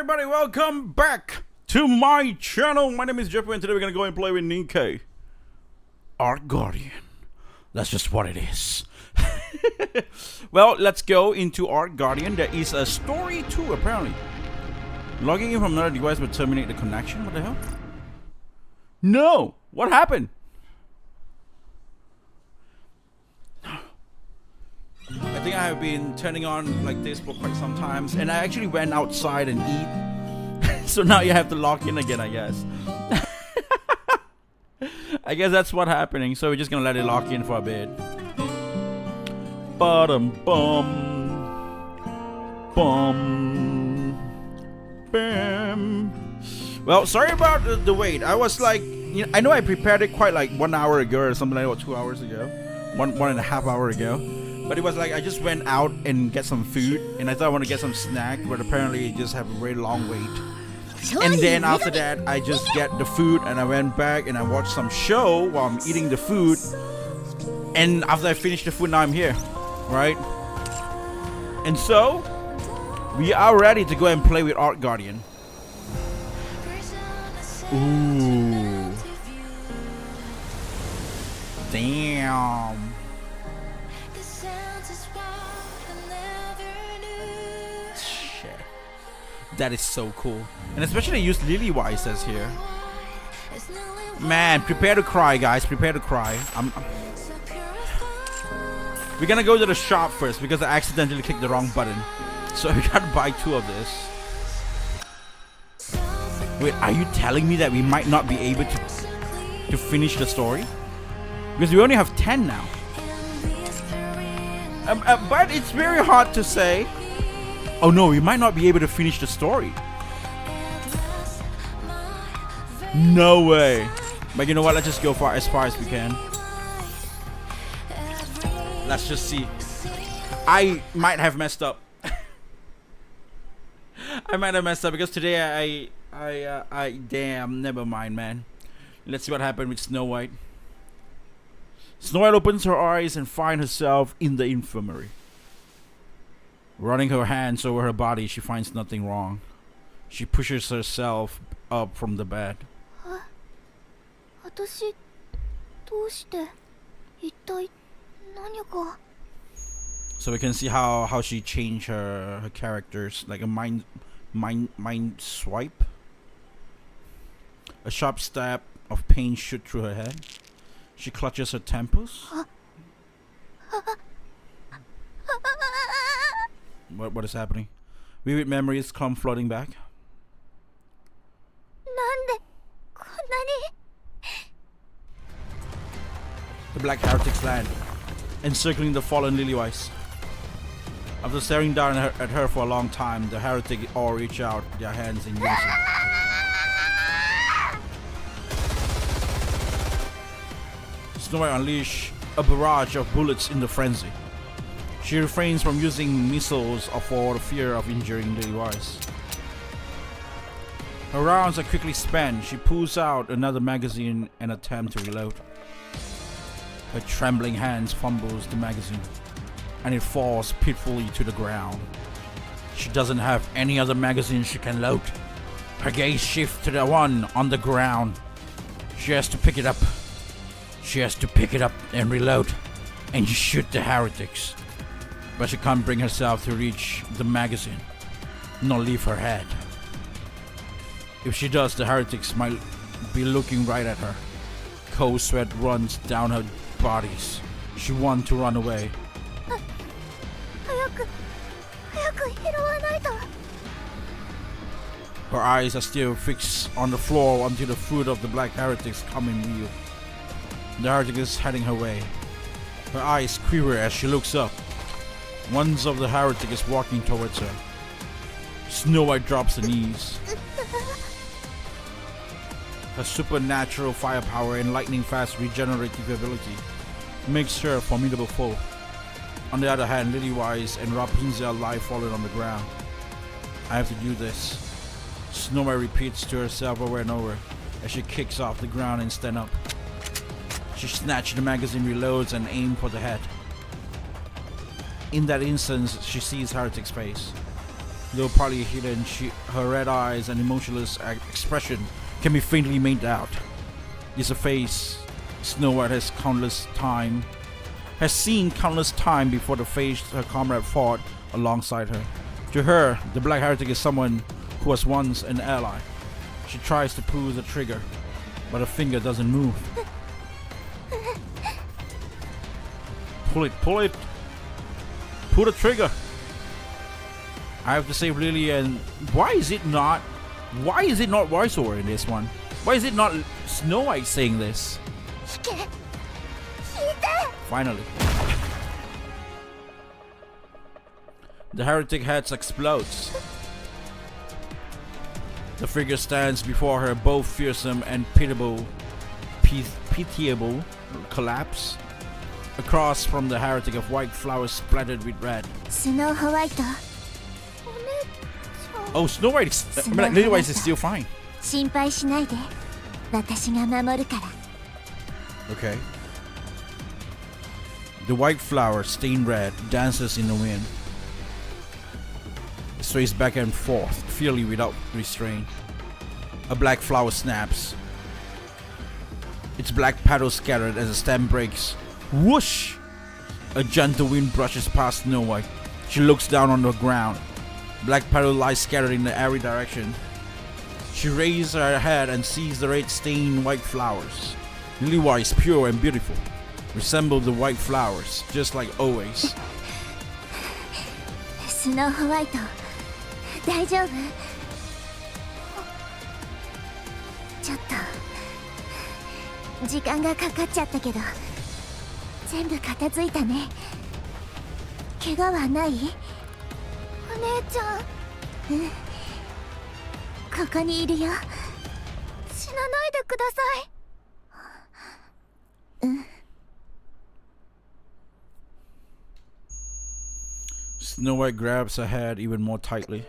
everybody, welcome back to my channel. My name is Jeffrey and today we're gonna go and play with Nikke Ark Guardian. That's just what it is. Well, let's go into Ark Guardian. There is a story too, apparently. Logging in from another device will terminate the connection. What the hell? No! What happened? I think I have been turning on like this for quite some times, and I actually went outside and eat. So now you have to log in again, I guess. I guess that's what's happening. So we're just gonna let it lock in for a bit. Bum bum bam. Well, sorry about the wait. I was like, you know, I know I prepared it quite like 1 hour ago or something like that, or 2 hours ago, one and a half hour ago. But it was like I just went out and get some food, and I thought I want to get some snack, but apparently it just have a very long wait. And then after that, I just get the food, and I went back and I watched some show while I'm eating the food. And after I finished the food, now I'm here, right? And so we are ready to go and play with Ark Guardian. Ooh, damn. That is so cool. And especially they use Lily Wises here. Man, prepare to cry, guys. Prepare to cry. We're gonna go to the shop first because I accidentally clicked the wrong button. So we gotta buy 2 of this. Wait, are you telling me that we might not be able to finish the story? Because we only have 10 now. But it's very hard to say. Oh no, we might not be able to finish the story. No way. But you know what? Let's just go as far as we can. Let's just see. I might have messed up. I might have messed up because today I damn, never mind, man. Let's see what happened with Snow White. Snow White opens her eyes and finds herself in the infirmary. Running her hands over her body, she finds nothing wrong. She pushes herself up from the bed. So we can see how she changed her characters, like a mind swipe. A sharp stab of pain shoot through her head. She clutches her temples. What is happening? Vivid memories come flooding back. The Black Heretics land, encircling the fallen Lilywise. After staring down at her for a long time, the Heretic all reach out their hands in unison. Snow White unleash a barrage of bullets in the frenzy. She refrains from using missiles for the fear of injuring Lilywise. Her rounds are quickly spent. She pulls out another magazine and attempts to reload. Her trembling hands fumbles the magazine, and it falls pitifully to the ground. She doesn't have any other magazine she can load. Her gaze shifts to the one on the ground. She has to pick it up. She has to pick it up and reload, and shoot the heretics. But she can't bring herself to reach the magazine, nor leave her head. If she does, the heretics might be looking right at her. Cold sweat runs down her bodies. She wants to run away. Her eyes are still fixed on the floor until the foot of the Black Heretics come in view. The heretic is heading her way. Her eyes quiver as she looks up. One of the heretics is walking towards her. Snow White drops the knees. Her supernatural firepower and lightning-fast regenerative ability makes her a formidable foe. On the other hand, Lilywise and Rapunzel lie fallen on the ground. I have to do this. Snow White repeats to herself over and over as she kicks off the ground and stands up. She snatches the magazine, reloads, and aims for the head. In that instance, she sees Heretic's face. Though partly hidden, her red eyes and emotionless expression can be faintly made out. It's a face Snow White has seen countless time before the face her comrade fought alongside her. To her, the Black Heretic is someone who was once an ally. She tries to pull the trigger, but her finger doesn't move. Pull it. Pull the trigger. I have to say, Lillian, why is it not voiceover in this one? Why is it not Snow White saying this? Finally. The heretic head explodes. The figure stands before her, both fearsome and pitiable collapse. Across from the heretic of white flowers splattered with red. Snow White. Oh, Snow White is... Little White is still fine. 心配しないで。私が守るから。Okay. The white flower, stained red, dances in the wind. It sways back and forth, fiercely without restraint. A black flower snaps. Its black petals scattered as the stem breaks. Whoosh! A gentle wind brushes past Snow White. She looks down on the ground. Black petals lie scattered in every direction. She raises her head and sees the red stained white flowers. Lily White is pure and beautiful. Resemble the white flowers, just like always. Snow White, 大丈夫？ちょっと時間がかかっちゃったけど、全部片付いたね。怪我はない？お姉ちゃん。うん。ここにいるよ。死なないでください。うん。Snow White grabs her head even more tightly.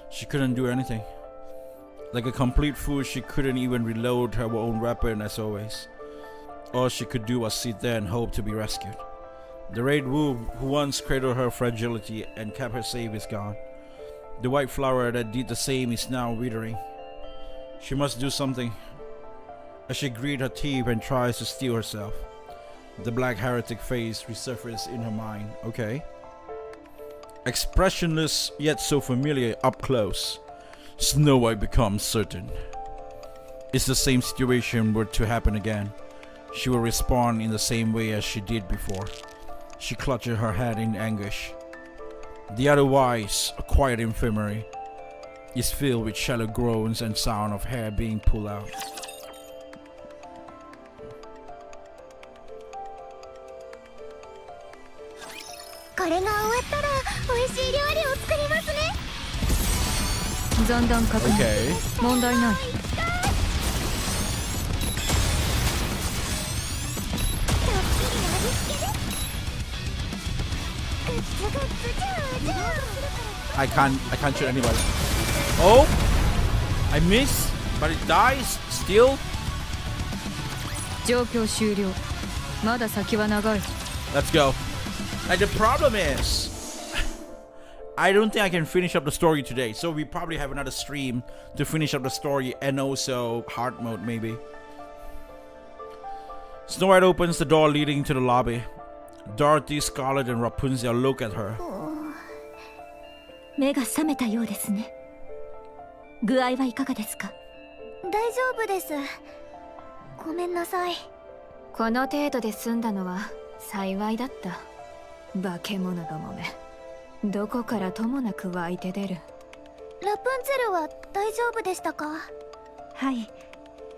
She couldn't do anything. Like a complete fool, she couldn't even reload her own weapon as always. All she could do was sit there and hope to be rescued. The red wolf who once cradled her fragility and kept her safe is gone. The white flower that did the same is now withering. She must do something. As she grit her teeth and tries to steel herself, the black heretic face resurfaces in her mind. Okay. Expressionless yet so familiar up close, Snow White becomes certain. If the same situation were to happen again, she will respond in the same way as she did before. She clutches her head in anguish. The otherwise a quiet infirmary is filled with shallow groans and sound of hair being pulled out. Okay. I can't shoot anybody. Oh! I miss, but it dies still. Let's go. Like the problem is, I don't think I can finish up the story today, so we probably have another stream to finish up the story and also hard mode maybe. Snow White opens the door leading to the lobby. Dorothy, Scarlet, and Rapunzel look at her. 目が覚めたようですね。具合はいかがですか？大丈夫です。ごめんなさい。この程度で済んだのは幸いだった。化け物どもめ。どこからともなく湧いて出る。ラプンツェルは大丈夫でしたか？はい、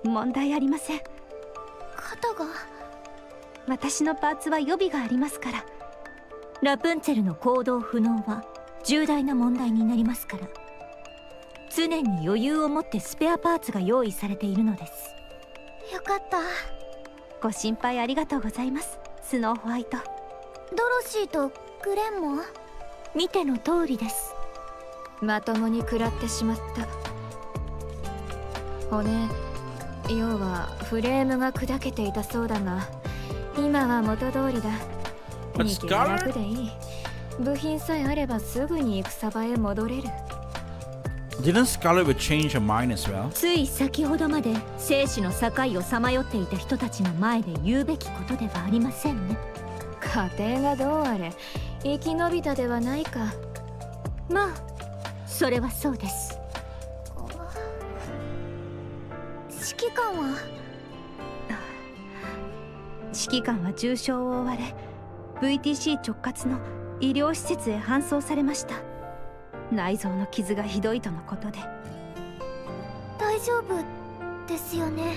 問題ありません。肩が。私のパーツは予備がありますから。ラプンツェルの行動不能は重大な問題になりますから。常に余裕を持ってスペアパーツが用意されているのです。よかった。ご心配ありがとうございます、スノーホワイト。ドロシーとグレンも見ての通りです。まともに食らってしまった。骨、要はフレームが砕けていたそうだが、今は元通りだ。But ニケは Scarlet? 楽でいい。部品さえあればすぐに戦場へ戻れる。 Didn't Scarlet would change her mind as well? つい先ほどまで生死の境をさまよっていた人たちの前で言うべきことではありませんね。家庭がどうあれ生き延びたではないか。まあそれはそうです。指揮官は指揮官は重傷を負われ VTC 直轄の医療施設へ搬送されました。内臓の傷がひどいとのことで。大丈夫ですよね。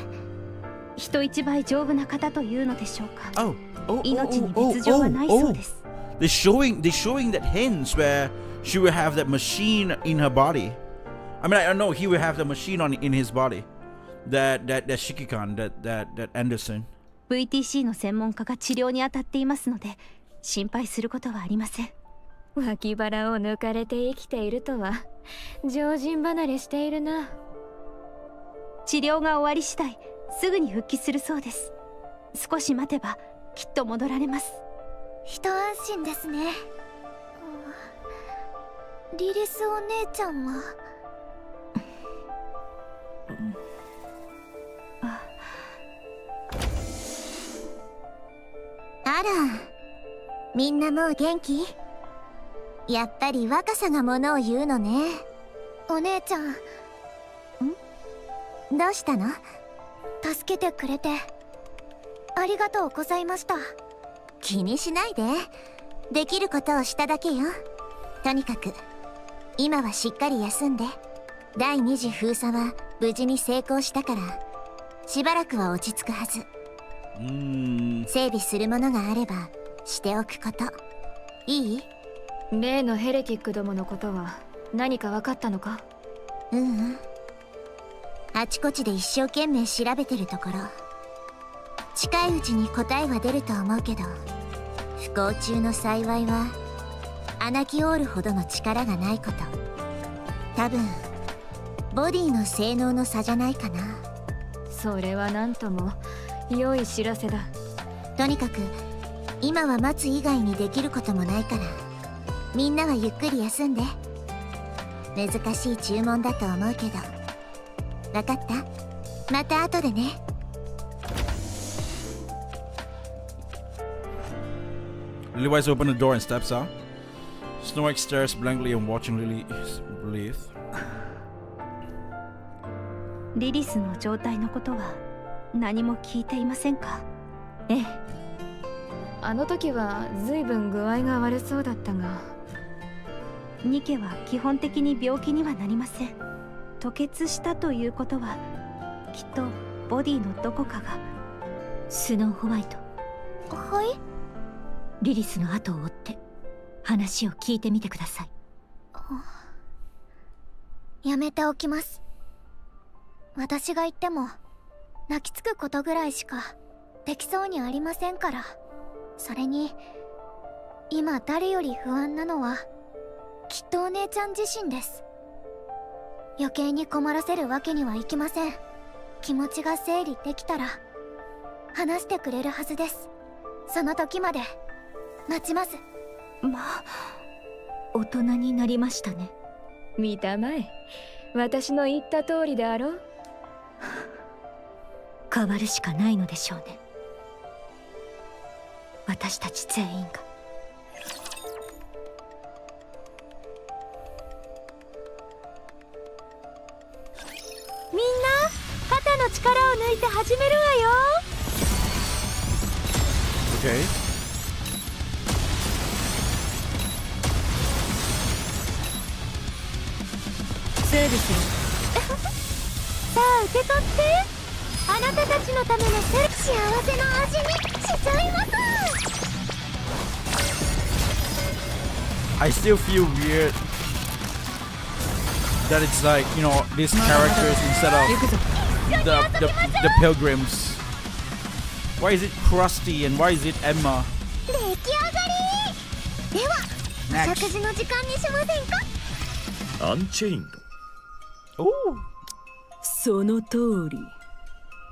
人一倍丈夫な方というのでしょうか。命に別状はないそうです。They're showing that hints where she will have that machine in her body. I mean, I know he will have the machine in his body. That Shikikan, that Anderson. VTC の専門家が治療に当たっていますので心配することはありません。脇腹を抜かれて生きているとは常人離れしているな。治療が終わり次第すぐに復帰するそうです。少し待てばきっと戻られます。一安心ですね。リリスお姉ちゃんはあら、みんなもう元気？やっぱり若さがものを言うのね。お姉ちゃん。どうしたの？助けてくれてありがとうございました。気にしないで。できることをしただけよ。とにかく今はしっかり休んで。第2次封鎖は無事に成功したからしばらくは落ち着くはず。整備するものがあればしておくこと。いい？例のヘレティックどものことは何か分かったのか？あちこちで一生懸命調べてるところ。近いうちに答えは出ると思うけど、不幸中の幸いはアナキオールほどの力がないこと。多分ボディの性能の差じゃないかな。それは何とも良い知らせだ。とにかく今は待つ以外にできることもないからみんなはゆっくり休んで。難しい注文だと思うけど。分かった？また後でね。Levi's opened the door and steps out. Snorik stares blankly and watching Lily's breathe. リリスの状態のことは何も聞いていませんか？ええ。あの時は随分具合が悪そうだったが。ニケは基本的に病気にはなりません。吐血したということはきっとボディのどこかが。スノーホワイト。はい？リリスの後を追って話を聞いてみてください。やめておきます。私が言っても泣きつくことぐらいしかできそうにありませんから。それに今誰より不安なのはきっとお姉ちゃん自身です。余計に困らせるわけにはいきません。気持ちが整理できたら話してくれるはずです。その時まで待ちます。まあ大人になりましたね。見たまえ。私の言った通りであろう。変わるしかないのでしょうね。私たち全員が。みんな肩の力を抜いて始めるわよ。 Okay. 整備する。さあ受け取って。あなたたちのための幸せの味にしちゃいます。 I still feel weird that it's like, you know, these characters instead of the pilgrims. Why is it Krusty and why is it Emma? 出来上がり。ではお食事の時間にしませんか？アンチェインド。おお。その通り。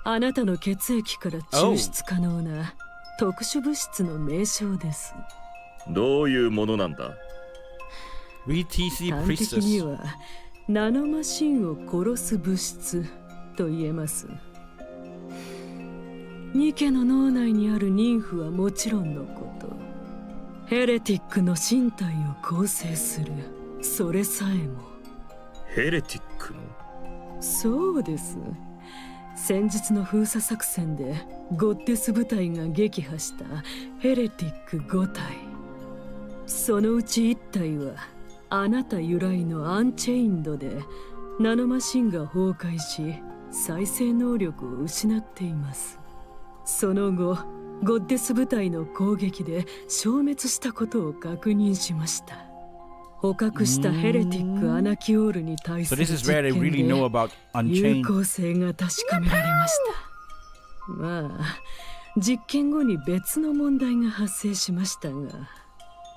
あなたの血液から抽出可能な特殊物質の名称です。どういうものなんだ？ VTC 端的に Priestess はナノマシンを殺す物質と言えます。ニケの脳内にある妊婦はもちろんのこと、ヘレティックの身体を構成するそれさえも。ヘレティックの？そうです。先日の封鎖作戦でゴッデス部隊が撃破したヘレティック5体、そのうち1体はあなた由来のアンチェインドでナノマシンが崩壊し再生能力を失っています。その後ゴッデス部隊の攻撃で消滅したことを確認しました。捕獲したヘレティックアナキオールに対す So る this 実 is where they 験 really know で about 有 Unchained. 効性が確かめられました。まあ実験後に別の問題が発生しましたが、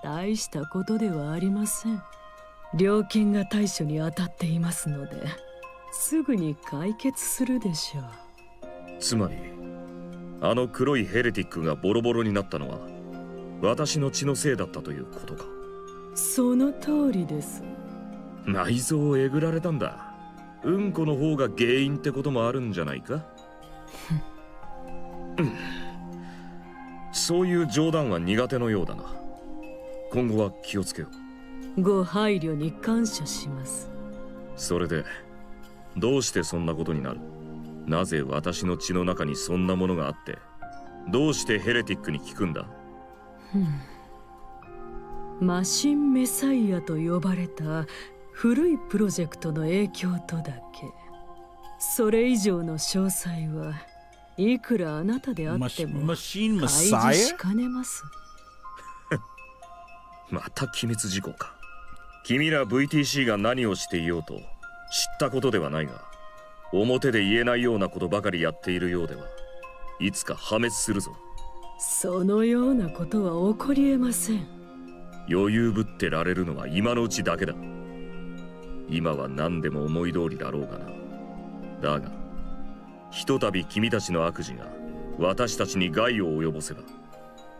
大したことではありません。猟犬が対処に当たっていますので、すぐに解決するでしょう。つまりあの黒いヘレティックがボロボロになったのは私の血のせいだったということか。その通りです。内臓をえぐられたんだ。うんこの方が原因ってこともあるんじゃないか。そういう冗談は苦手のようだな。今後は気をつけよう。ご配慮に感謝します。それでどうしてそんなことになる？なぜ私の血の中にそんなものがあって、どうしてヘレティックに効くんだ？マシンメサイアと呼ばれた古いプロジェクトの影響とだけ。それ以上の詳細はいくらあなたであっても開示しかねます。また機密事項か。君ら VTC が何をしていようと知ったことではないが、表で言えないようなことばかりやっているようではいつか破滅するぞ。そのようなことは起こりえません。余裕ぶってられるのは今のうちだけだ。今は何でも思い通りだろうがな。だがひとたび君たちの悪事が私たちに害を及ぼせば、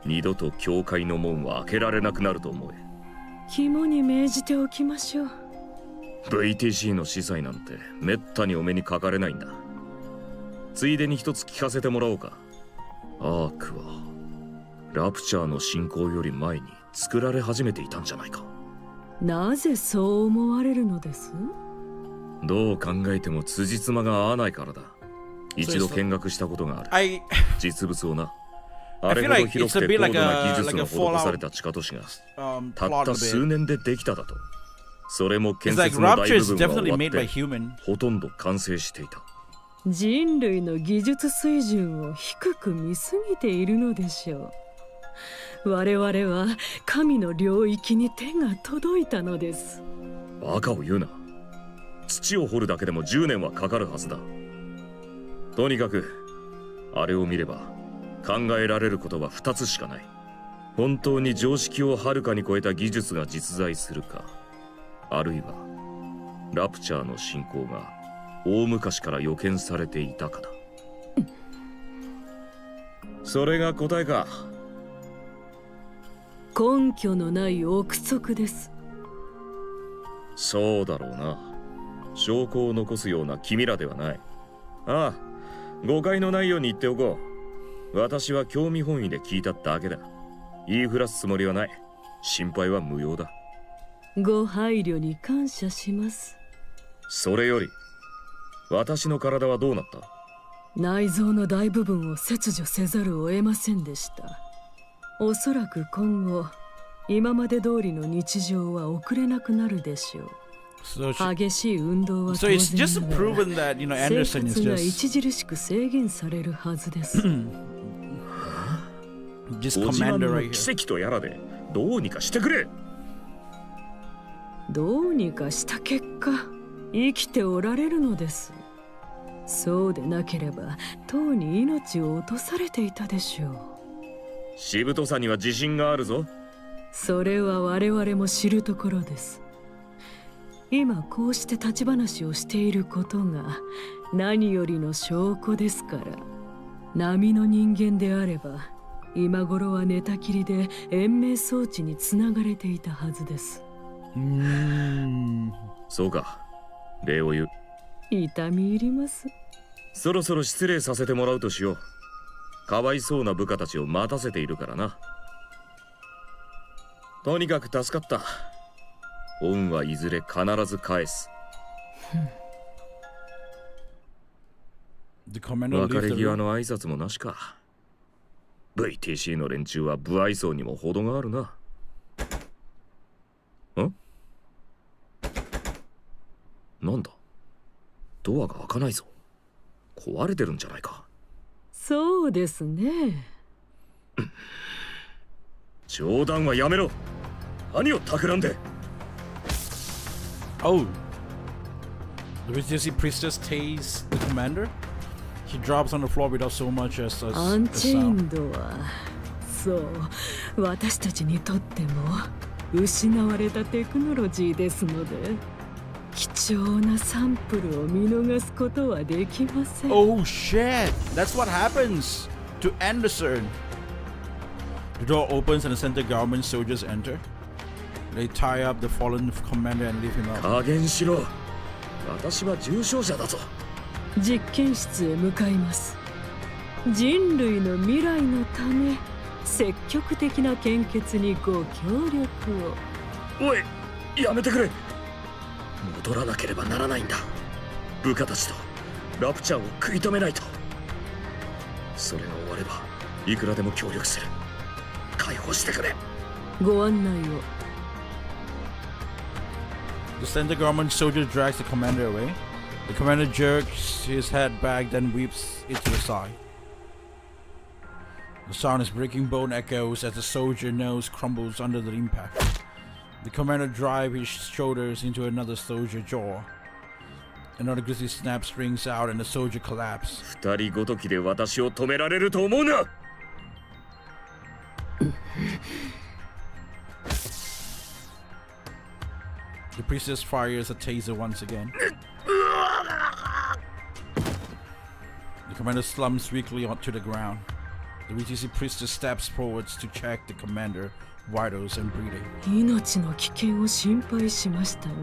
二度と教会の門は開けられなくなると思え。肝に銘じておきましょう。 VTC の司祭なんてめったにお目にかかれないんだ。ついでに一つ聞かせてもらおうか。アークはラプチャーの進行より前に作られ始めていたんじゃないか。なぜそう思われるのです？どう考えても辻褄が合わないからだ。一度見学したことがある。実物をな。あれほど広くて高度な技術が施された地下都市がたった数年でできただと。それも建設の大部分が終わってほとんど完成していた。人類の技術水準を低く見すぎているのでしょう。我々は神の領域に手が届いたのです。バカを言うな。土を掘るだけでも10年はかかるはずだ。とにかくあれを見れば考えられることは2つしかない。本当に常識をはるかに超えた技術が実在するか、あるいはラプチャーの進行が大昔から予見されていたかだ。それが答えか。根拠のない憶測です。そうだろうな。証拠を残すような君らではない。ああ、誤解のないように言っておこう。私は興味本位で聞いただけだ。言いふらすつもりはない。心配は無用だ。ご配慮に感謝します。それより私の体はどうなった？内臓の大部分を切除せざるを得ませんでした。おそらく今後今まで通りの日常は送れなくなるでしょう。激しい運動は当然ながら生活が著しく制限されるはずです。ご自慢の奇跡とやらでどうにかしてくれ。どうにかした結果生きておられるのです。そうでなければとうに命を落とされていたでしょう。しぶとさには自信があるぞ。それは我々も知るところです。今こうして立ち話をしていることが何よりの証拠ですから。並の人間であれば今頃は寝たきりで延命装置につながれていたはずです。そうか、礼を言う。痛み入ります。そろそろ失礼させてもらうとしよう。かわいそうな部下たちを待たせているからな。とにかく助かった。恩はいずれ必ず返す。別れ際の挨拶もなしか。VTC の連中は不愛想にも程があるな。なんだ、ドアが開かないぞ。壊れてるんじゃないか。そうですね。冗談はやめろ。何を企んで。Oh, the VTC priestess tased the commander. He drops on the floor without so much as a アンチェイ sound. ンドはそう私たちにとっても失われたテクノロジーですので、貴重なサンプルを見逃すことはできません。 Oh shit! That's what happens to Anderson. The door opens and the center government soldiers enter. They tie up the fallen commander and leave him out. 加減しろ。私は重傷者だぞ。実験室へ向かいます。人類の未来のため積極的な献血にご協力を。おい、やめてくれ。戻らなければならないんだ。部下たちとラプチャーを食い止めないと。それが終わればいくらでも協力する。解放してくれ。ご案内を。The center government soldier drags the commander away. The commander jerks his head back, then weeps it to the side. The sound is breaking bone echoes as the soldier nose crumbles under the impact. The commander drives his shoulders into another soldier's jaw. Another grisly snap rings out and the soldier collapses. 二人ごときで私を止められると思うな。The priestess fires a taser once again. The commander slumps weakly onto the ground. The VTC priestess steps forwards to check the commander vitals and breathing. 命の危険を心配しましたが、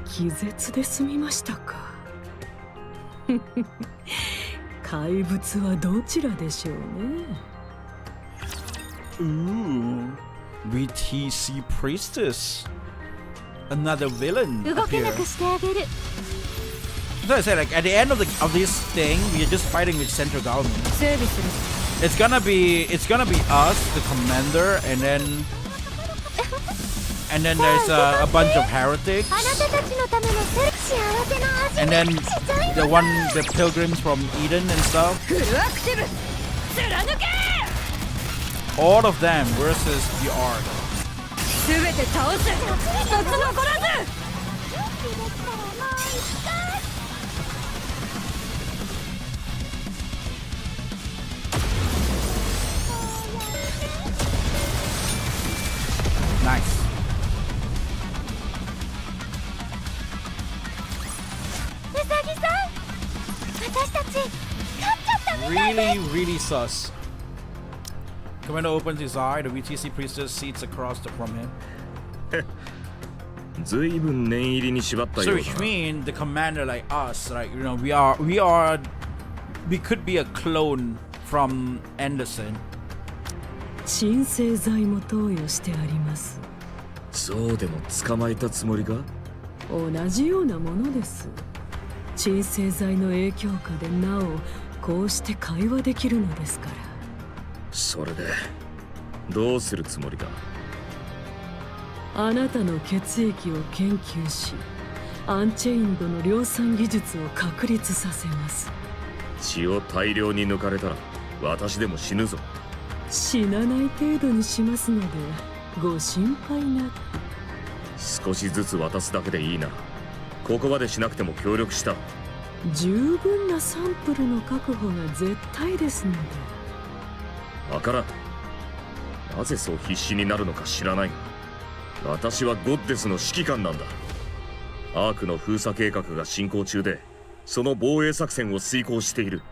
気絶で済みましたか。怪物はどちらでしょうね。Ooh, VTC priestess. Another villain appear. So I said, like at the end of this thing, we are just fighting with central government. It's gonna be us, the commander, and then there's a bunch of heretics, and then the pilgrims from Eden and stuff. All of them versus the Ark. Nice. Really sus. Commander opens his eye. The VTC priestess seats across from him. ずいぶん念入りに縛ったよ So うだ which な。 means the commander like us, like you know, we could be a clone from Anderson. 鎮静剤も投与してあります。そうでも捕まえたつもりか。同じようなものです。鎮静剤の影響下でなおこうして会話できるのですから。それでどうするつもりだ。あなたの血液を研究し、アンチェインドの量産技術を確立させます。血を大量に抜かれたら私でも死ぬぞ。死なない程度にしますのでご心配なく。少しずつ渡すだけでいいな。ここまでしなくても協力した。十分なサンプルの確保が絶対ですので。わからん。なぜそう必死になるのか知らないが、私はゴッデスの指揮官なんだ。アークの封鎖計画が進行中で、その防衛作戦を遂行している。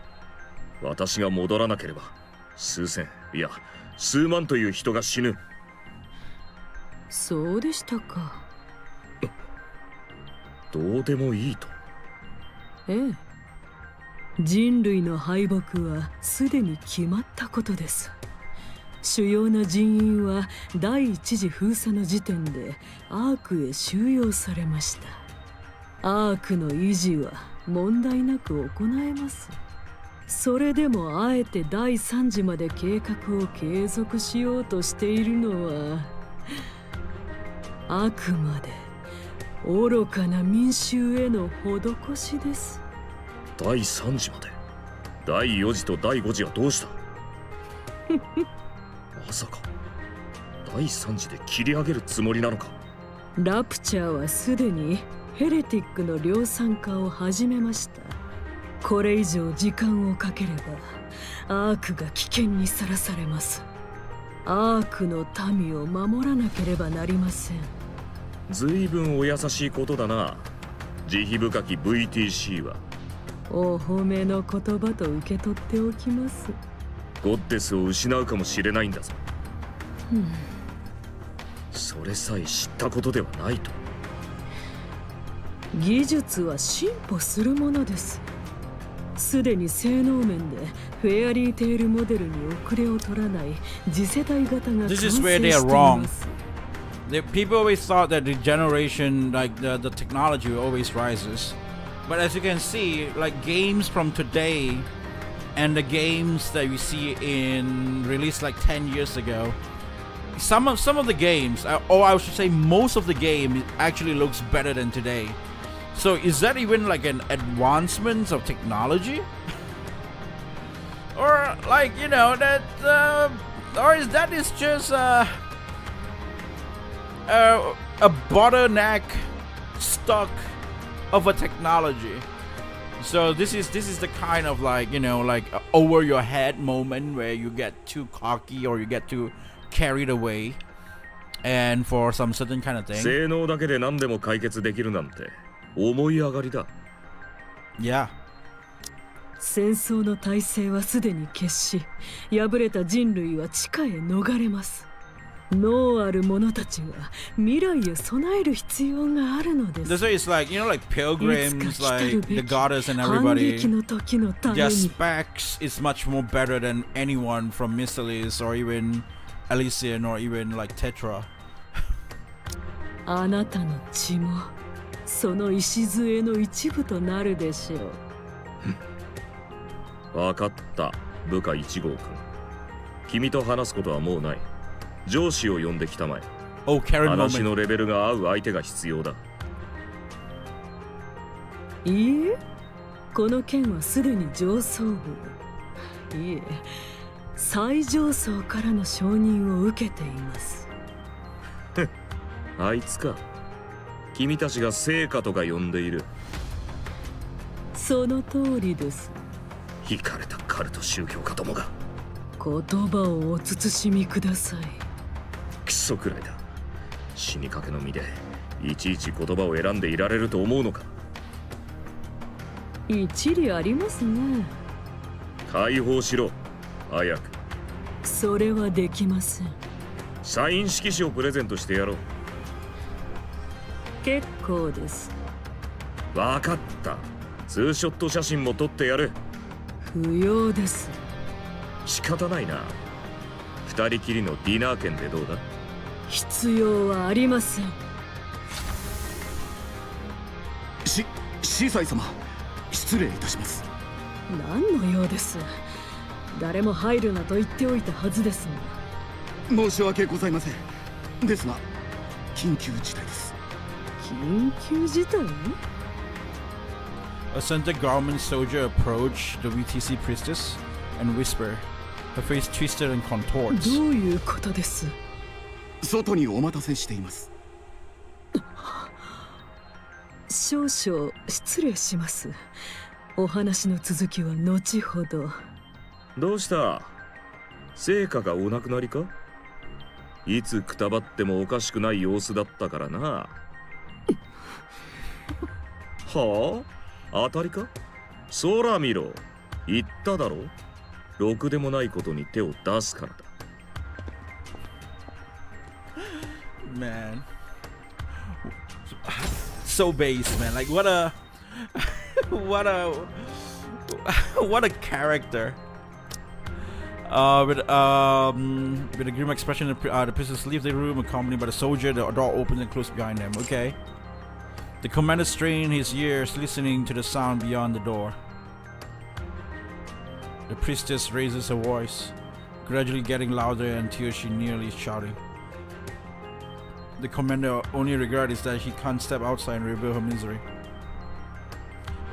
私が戻らなければ数千いや数万という人が死ぬ。そうでしたか。どうでもいいと。ええ、人類の敗北はすでに決まったことです。主要な人員は第一次封鎖の時点でアークへ収容されました。アークの維持は問題なく行えます。それでもあえて第3次まで計画を継続しようとしているのはあくまで愚かな民衆への施しです。第3次まで。第4次と第5次はどうした？まさか第3次で切り上げるつもりなのか？ラプチャーはすでにヘレティックの量産化を始めました。これ以上時間をかければアークが危険にさらされます。アークの民を守らなければなりません。ずいぶんお優しいことだな、慈悲深き VTC は。お褒めの言葉と受け取っておきます。ゴッデスを失うかもしれないんだぞ。それさえ知ったことではないと。技術は進歩するものです。すでに性能面でフェアリーテールモデルに遅れを取らない次世代型が完成 This し is て where い they are ま wrong. す。People always thought that the generation, like the technology always rises. But as you can see, like games from today and the games that we see in released like 10 years ago, some of the games, or I should say most of the game actually looks better than today. So is that even like an advancement of technology? Or like, you know, that or is that is just a bottleneck stuck of a technology? So this is the kind of like, you know, like a over your head moment where you get too cocky or you get too carried away and for some certain kind of thing. 性能だけで何でも解決できるなんて思い上がりだ。Yeah. 戦争の体制はすでに決し、敗れた人類は地下へ逃れます。脳ある者たちが未来へ備える必要があるのです。This is like, you know, like pilgrims, like the goddess and everybody. 反撃の時のため Their に specs is much more better than anyone from Mystilis or even Elysian or even like Tetra. あなたの血もその礎の一部となるでしょう。わかった、部下1号君。君と話すことはもうない。上司を呼んできたまえ。Oh, Karen 話 moment. のレベルが合う相手が必要だ。いいえ、この件はすでに上層部、いえ、最上層からの承認を受けています。あいつか。君たちが成果とか呼んでいる。その通りです。惹かれたカルト宗教家どもが。言葉をお慎みください。クソくらいだ。死にかけの身でいちいち言葉を選んでいられると思うのか。一理ありますね。解放しろ、早く。それはできません。サイン色紙をプレゼントしてやろう。結構です。わかった。ツーショット写真も撮ってやる。不要です。仕方ないな。二人きりのディナー券でどうだ？必要はありません。司祭様、失礼いたします。何の用です。誰も入るなと言っておいたはずですが。申し訳ございません。ですが、緊急事態です。緊急事態？ A scented garment soldier approached the VTC priestess and whispered, her face twisted and contorts. どういうことです？外にお待たせしています。少々失礼します。お話の続きは後ほど。どうした？成果がお亡くなりか？いつくたばってもおかしくない様子だったからな。はあ？当たりか？空見ろ。言っただろ。ろくでもないことに手を出すからだ。Man, so base, man. Like what a what a character. With a grim expression, the princess leaves the room accompanied by the soldier. The door opens and closes behind them. Okay. The commander strained his ears, listening to the sound beyond the door. The priestess raises her voice, gradually getting louder until she nearly shouting. The commander only regret is that he can't step outside and reveal her misery.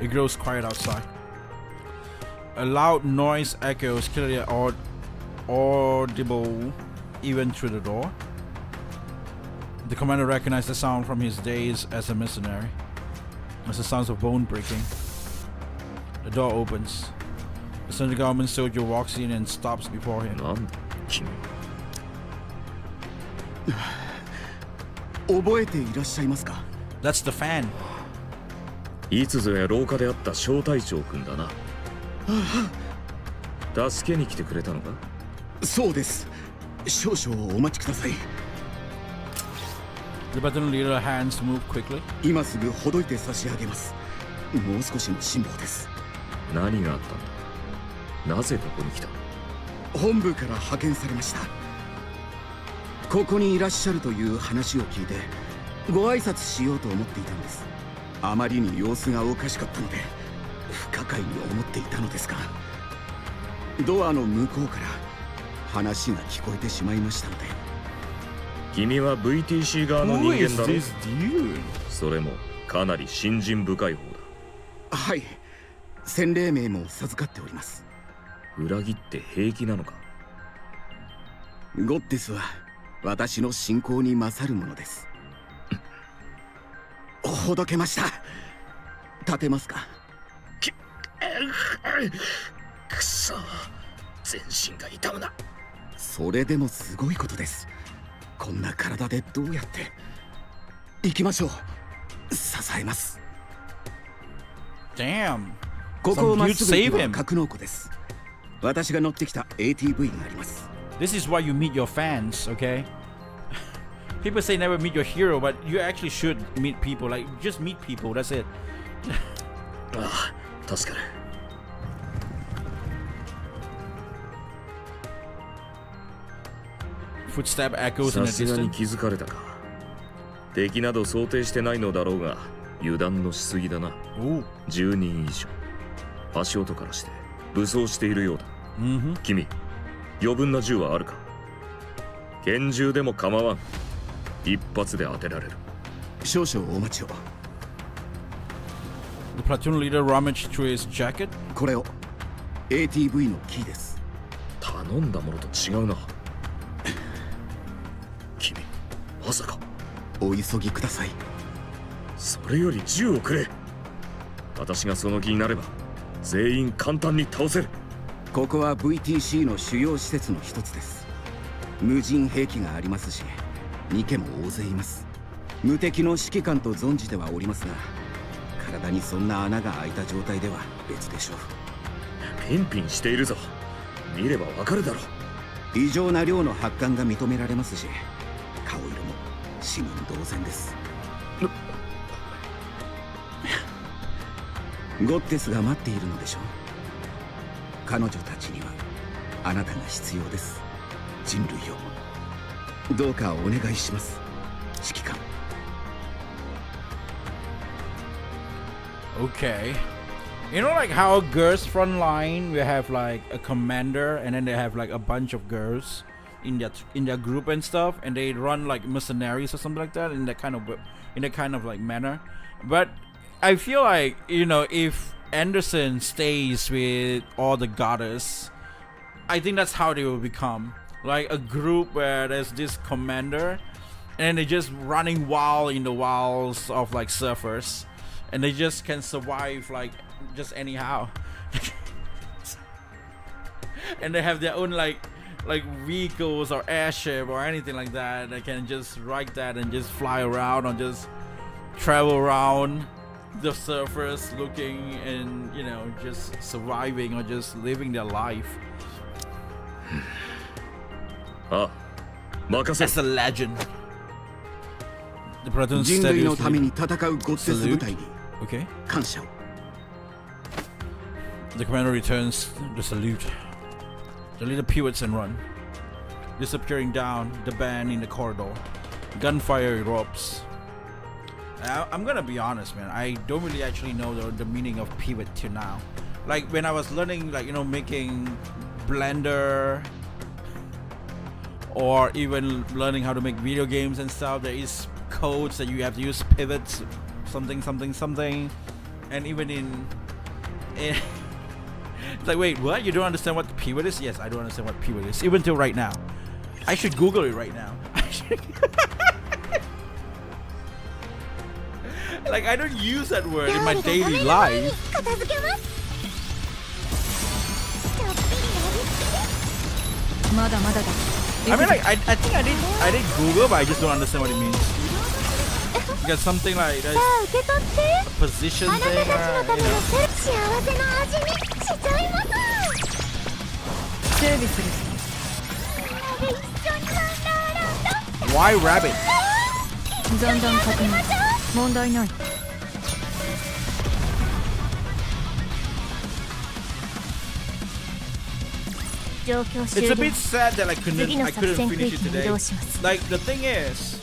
It grows quiet outside. A loud noise echoes clearly audible even through the door. The commander recognized the sound from his days as a mercenary. It's the sounds of bone breaking. The door opens. The central government soldier walks in and stops before him. なんだ君。覚えていらっしゃいますか？ That's the fan. いつぞや廊下で会った小隊長くんだな。助けに来てくれたのか？そうです。少々お待ちください。The battalion leader's hands move quickly. 今すぐほどいて差し上げます。もう少しの辛抱です。何があったんだ？なぜここに来た？本部から派遣されました。ここにいらっしゃるという話を聞いてご挨拶しようと思っていたんです。あまりに様子がおかしかったので不可解に思っていたのですが、ドアの向こうから話が聞こえてしまいましたので。君は VTC 側の人間だろ。 Who is this dude? それもかなり信心深い方だ。はい、洗礼名も授かっております。裏切って平気なのか？ゴッテスは私の信仰に勝るものです。ほどけました。立てますか？くそ、全身が痛むな。それでもすごいことです。こんな体でどうやって。行きましょう。支えます。 Damn. ここを Some まっ dude すぐ行 save くのは him. 格納庫です。私が乗ってきた ATV があります。 This is why you meet your fans, okay? People say never meet your hero, but you actually should meet people. Like, just meet people, that's it. ああ、助かる。Footstep echoes in さ the すがに distance. 気づかれたか。敵など想定してないのだろうが、油断のしすぎだな。 Ooh. 10人以上。足音からして武装しているようだ。Mm-hmm. 君、余分な銃はあるか？拳銃でも構わん。一発で当てられる。少々お待ちを。 The platoon leader rummaged through his jacket. これを ATV のキーです。頼んだものと違うな。君、まさか。お急ぎください。それより銃をくれ。私がその気になれば全員簡単に倒せる。ここは VTC の主要施設の一つです。無人兵器がありますし、ニケも大勢います。無敵の指揮官と存じてはおりますが、体にそんな穴が開いた状態では別でしょう。ピンピンしているぞ。見ればわかるだろう。異常な量の発汗が認められますし、顔色も市民同然です。ゴッテスが待っているのでしょう。彼女たちにはあなたが必要です。人類をどうかお願いします、指揮官。 Okay. You know, like how girls front line, we have like a commander, and then they have like a bunch of girls in their group and stuff, and they run like mercenaries or something like that in that kind of like manner. But I feel like, you know, if Anderson stays with all the goddess, I think that's how they will become like a group where there's this commander, and they're just running wild in the wilds of like surfers. And they just can survive like just anyhow. And they have their own like vehicles or airship or anything like that. They can just ride that and just fly around or just travel around the surfers looking and, you know, just surviving or just living their life. あ、任せ That's a legend. The platoon 人類の steadily ために戦うゴッテス部隊に Okay. 感謝を。 The commander returns the salute. The leader pivots and run, disappearing down the bend in the corridor. Gunfire erupts. I'm gonna be honest, man. I don't really actually know the meaning of pivot till now. Like when I was learning, like, you know, making Blender, or even learning how to make video games and stuff, there is codes that you have to use pivots, something, and even in it's like, wait, what? You don't understand what pivot is? Yes, I don't understand what pivot is, even till right now. I should Google it right now. Like, I don't use that word in my daily life. I mean, like, I think I did Google, but I just don't understand what it means. Because something like that, a position thing, you know. Why rabbit? 残弾確認問題ない It's a bit sad that I couldn't finish it today. Like, the thing is,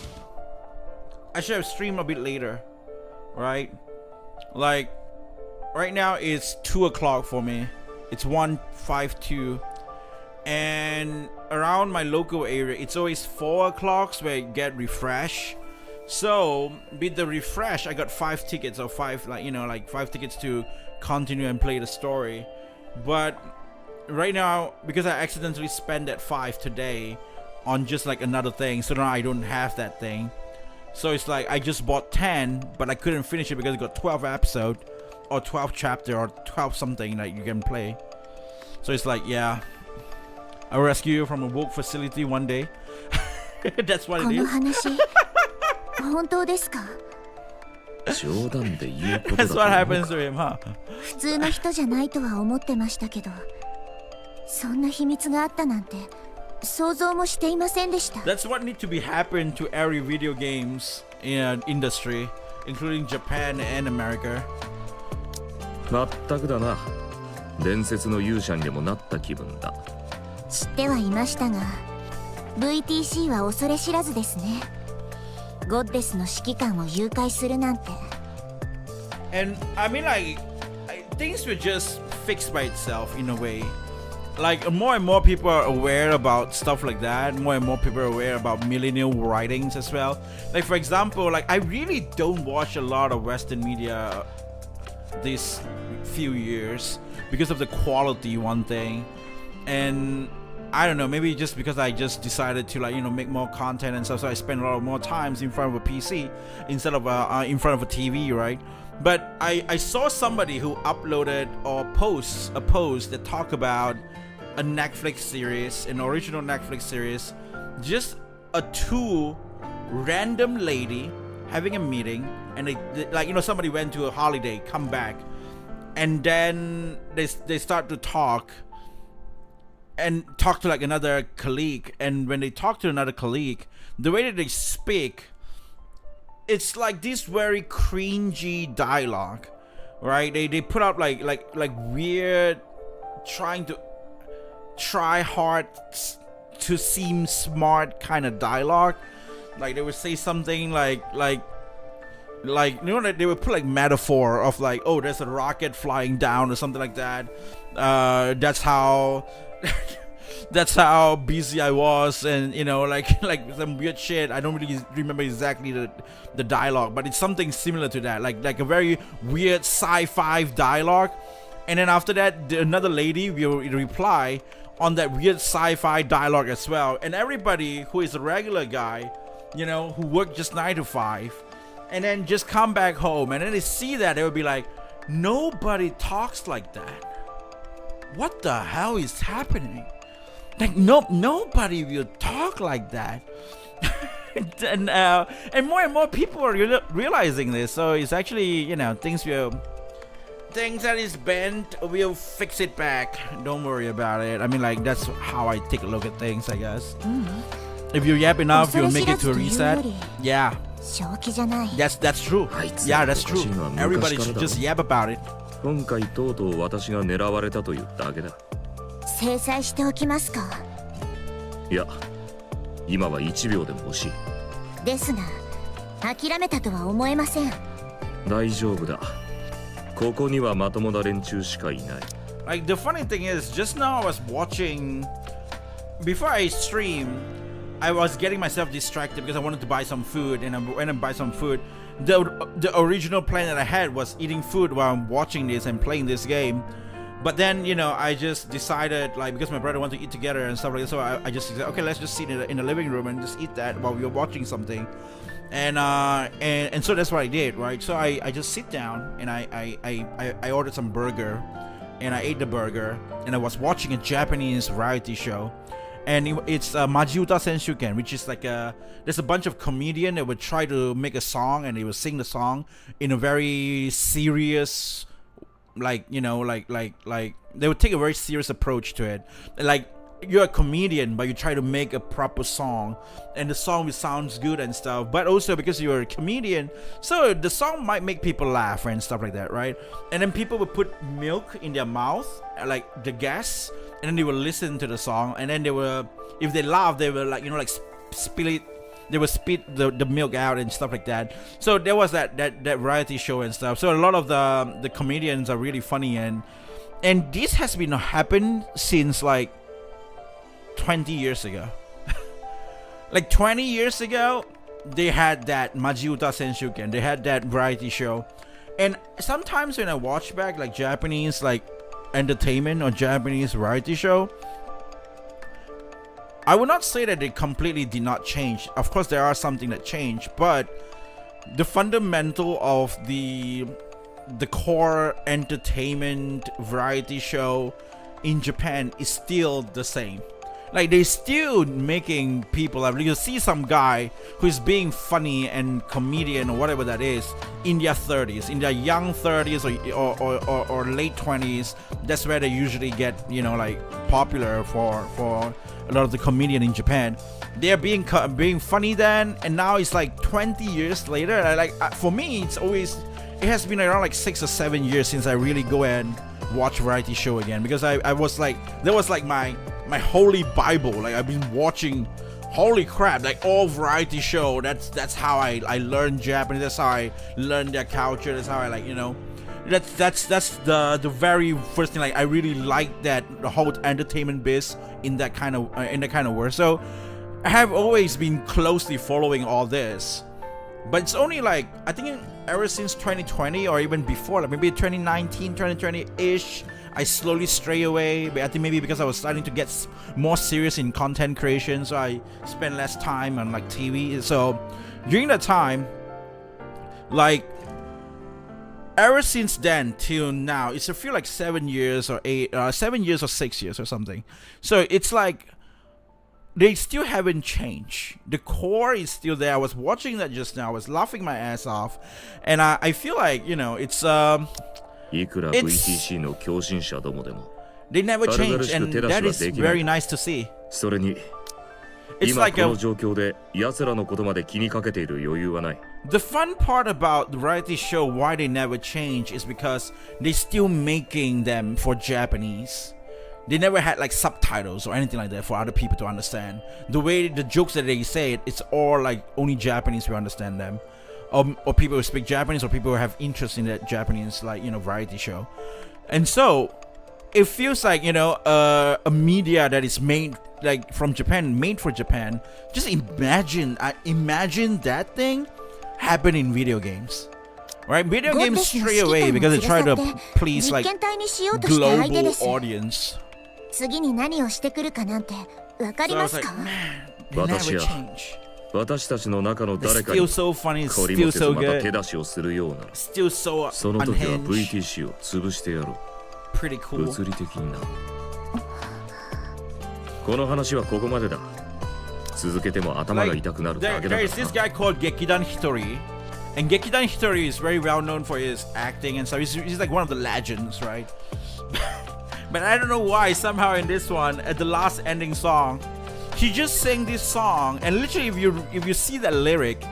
I should have streamed a bit later, right? Like, right now it's 2 o'clock for me. It's 1:52, and around my local area it's always 4 o'clock where I get refresh. So with the refresh, I got 5 tickets, or 5, like, you know, like 5 tickets to continue and play the story. But right now, because I accidentally spent that 5 today on just like another thing, so now I don't have that thing. So it's like I just bought 10, but I couldn't finish it because it got 12 episode, or 12 chapter, or 12 something that you can play. So it's like, yeah, I'll rescue you from a woke facility one day. That's what it is. 本当ですか？冗談で言うことだ That's what happens to him, huh? 普通の人じゃないとは思ってましたけど、そんな秘密があったなんて想像もしていませんでした。 That's what needs to be happen to every video games industry, including Japan and America. まったくだな。伝説の勇者にでもなった気分だ。知ってはいましたが、VTC は恐れ知らずですね。ゴッデスの指揮官を誘拐するなんて。 And I mean, like, things were just fixed by itself in a way. Like, more and more people are aware about stuff like that. More and more people are aware about millennial writings as well. Like, for example, like, I really don't watch a lot of Western media these few years because of the quality, one thing. And I don't know, maybe just because I just decided to, like, you know, make more content and stuff, so I spend a lot more times in front of a PC instead of in front of a TV, right? But I saw somebody who uploaded or posts a post that talk about a Netflix series, an original Netflix series, just a 2 random lady having a meeting, and they like, you know, somebody went to a holiday, come back, and then they start to talk to like another colleague, and when they talk to another colleague, the way that they speak, it's like this very cringy dialogue, right? They put up like weird, try hard to seem smart kind of dialogue. Like they would say something like you know, that they would put like metaphor of like, oh, there's a rocket flying down or something like that. That's how that's how busy I was, and you know, like some weird shit. I don't really remember exactly the dialogue, but it's something similar to that, like a very weird sci-fi dialogue. And then after that, another lady will reply on that weird sci-fi dialogue as well. And everybody who is a regular guy, you know, who worked just 9 to 5, and then just come back home, and then they see that, they would be like, nobody talks like that. What the hell is happening? Like, nobody will talk like that. And more people are realizing this. So it's actually, you know, things will things that is bent, we'll fix it back. Don't worry about it. I mean, like, that's how I take a look at things, I guess. If you yap enough, you'll make it to a reset. Yeah. That's true. Yeah, that's true. Everybody should just yap about it. 今回とうとう私が狙われたというだけだ。制裁しておきますか。いや、今は1秒でも欲しい。ですが、諦めたとは思えません。大丈夫だ。ここにはまともな連中しかいない。Like, the funny thing is, just now I was watching. Before I stream, I was getting myself distracted because I wanted to buy some food, and I went and buy some food. The original plan that I had was eating food while I'm watching this and playing this game. But then, you know, I just decided, like, because my brother wanted to eat together and stuff like that, so I just said, okay, let's just sit in the living room and just eat that while we were watching something. And so that's what I did, right? So I just sit down and I ordered some burger, and I ate the burger, and I was watching a Japanese variety show. And it's Majiuta Senshuken, which is like there's a bunch of comedians that would try to make a song, and they would sing the song in a very serious, like, you know, like they would take a very serious approach to it. Like, you're a comedian, but you try to make a proper song, and the song sounds good and stuff. But also because you're a comedian, so the song might make people laugh and stuff like that, right? And then people would put milk in their mouth, like the gas. And then they will listen to the song, and then they will, if they laugh, they will, like, you know, like spill it, they will spit the milk out and stuff like that. So there was that variety show and stuff. So a lot of the comedians are really funny, and this has been happened since like 20 years ago. Like 20 years ago, they had that Majiuta Senshuken, they had that variety show. And sometimes when I watch back, like, Japanese, like, entertainment or Japanese variety show, I would not say that they completely did not change. Of course, there are something that changed, but the fundamental of the core entertainment variety show in Japan is still the same. Like, they still making people laugh. You see some guy who's being funny and comedian or whatever that is in their 30s, in their young 30s or late 20s. That's where they usually get, you know, like, popular for a lot of the comedian in Japan. They're being funny then, and now it's like 20 years later. For me, it has been around like 6 or 7 years since I really go and watch variety show again, because I was like, that was like my holy bible. Like, I've been watching, holy crap, like, all variety show. That's how I learned Japanese. That's how I learned their culture. That's how I, like, you know, that's the very first thing. Like, I really like that, the whole entertainment biz in that kind of world. So I have always been closely following all this, but it's only like, I think ever since 2020 or even before, like maybe 2019, 2020-ish, I slowly stray away. But I think maybe because I was starting to get more serious in content creation, so I spend less time on, like, TV. So during that time, like, ever since then till now, it's a feel like 7 years or 7 years or 6 years or something. So it's like they still haven't changed. The core is still there. I was watching that just now. I was laughing my ass off, and I feel like, you know, it's VTC の共振者どもでも they never change, and that is very nice to see. それに It's 今 like この状況で奴らのことまで気にかけている余裕はない。 the fun part about the variety show, why they never change, is because they still making them for Japanese. They never had, like, subtitles or anything like that for other people to understand. The way the jokes that they say, it's all like only Japanese will understand them, or people who speak Japanese, or people who have interest in that Japanese, like, you know, variety show. And so it feels like, you know, a media that is made, like, from Japan, made for Japan. Just imagine that thing happen in video games, right? Video games stray away because they try to please, like, global audience. So I was like, man, they never change. 私たちの中の誰か Still に so funny, 懲りも still せず so また good, 手出しをするような still so その時は unhinged. VTC を潰してやろ Pretty う cool. 物理的になこの話はここまでだ続けても頭が Like, 痛くなるだ there けだ is か this ら guy called Gekidan Hitori, And Gekidan Hitori is very well known for his acting and stuff. He's like one of the legends, right? But I don't know why somehow in this one, at the last ending song, he just sang this song, and literally if you see that lyric,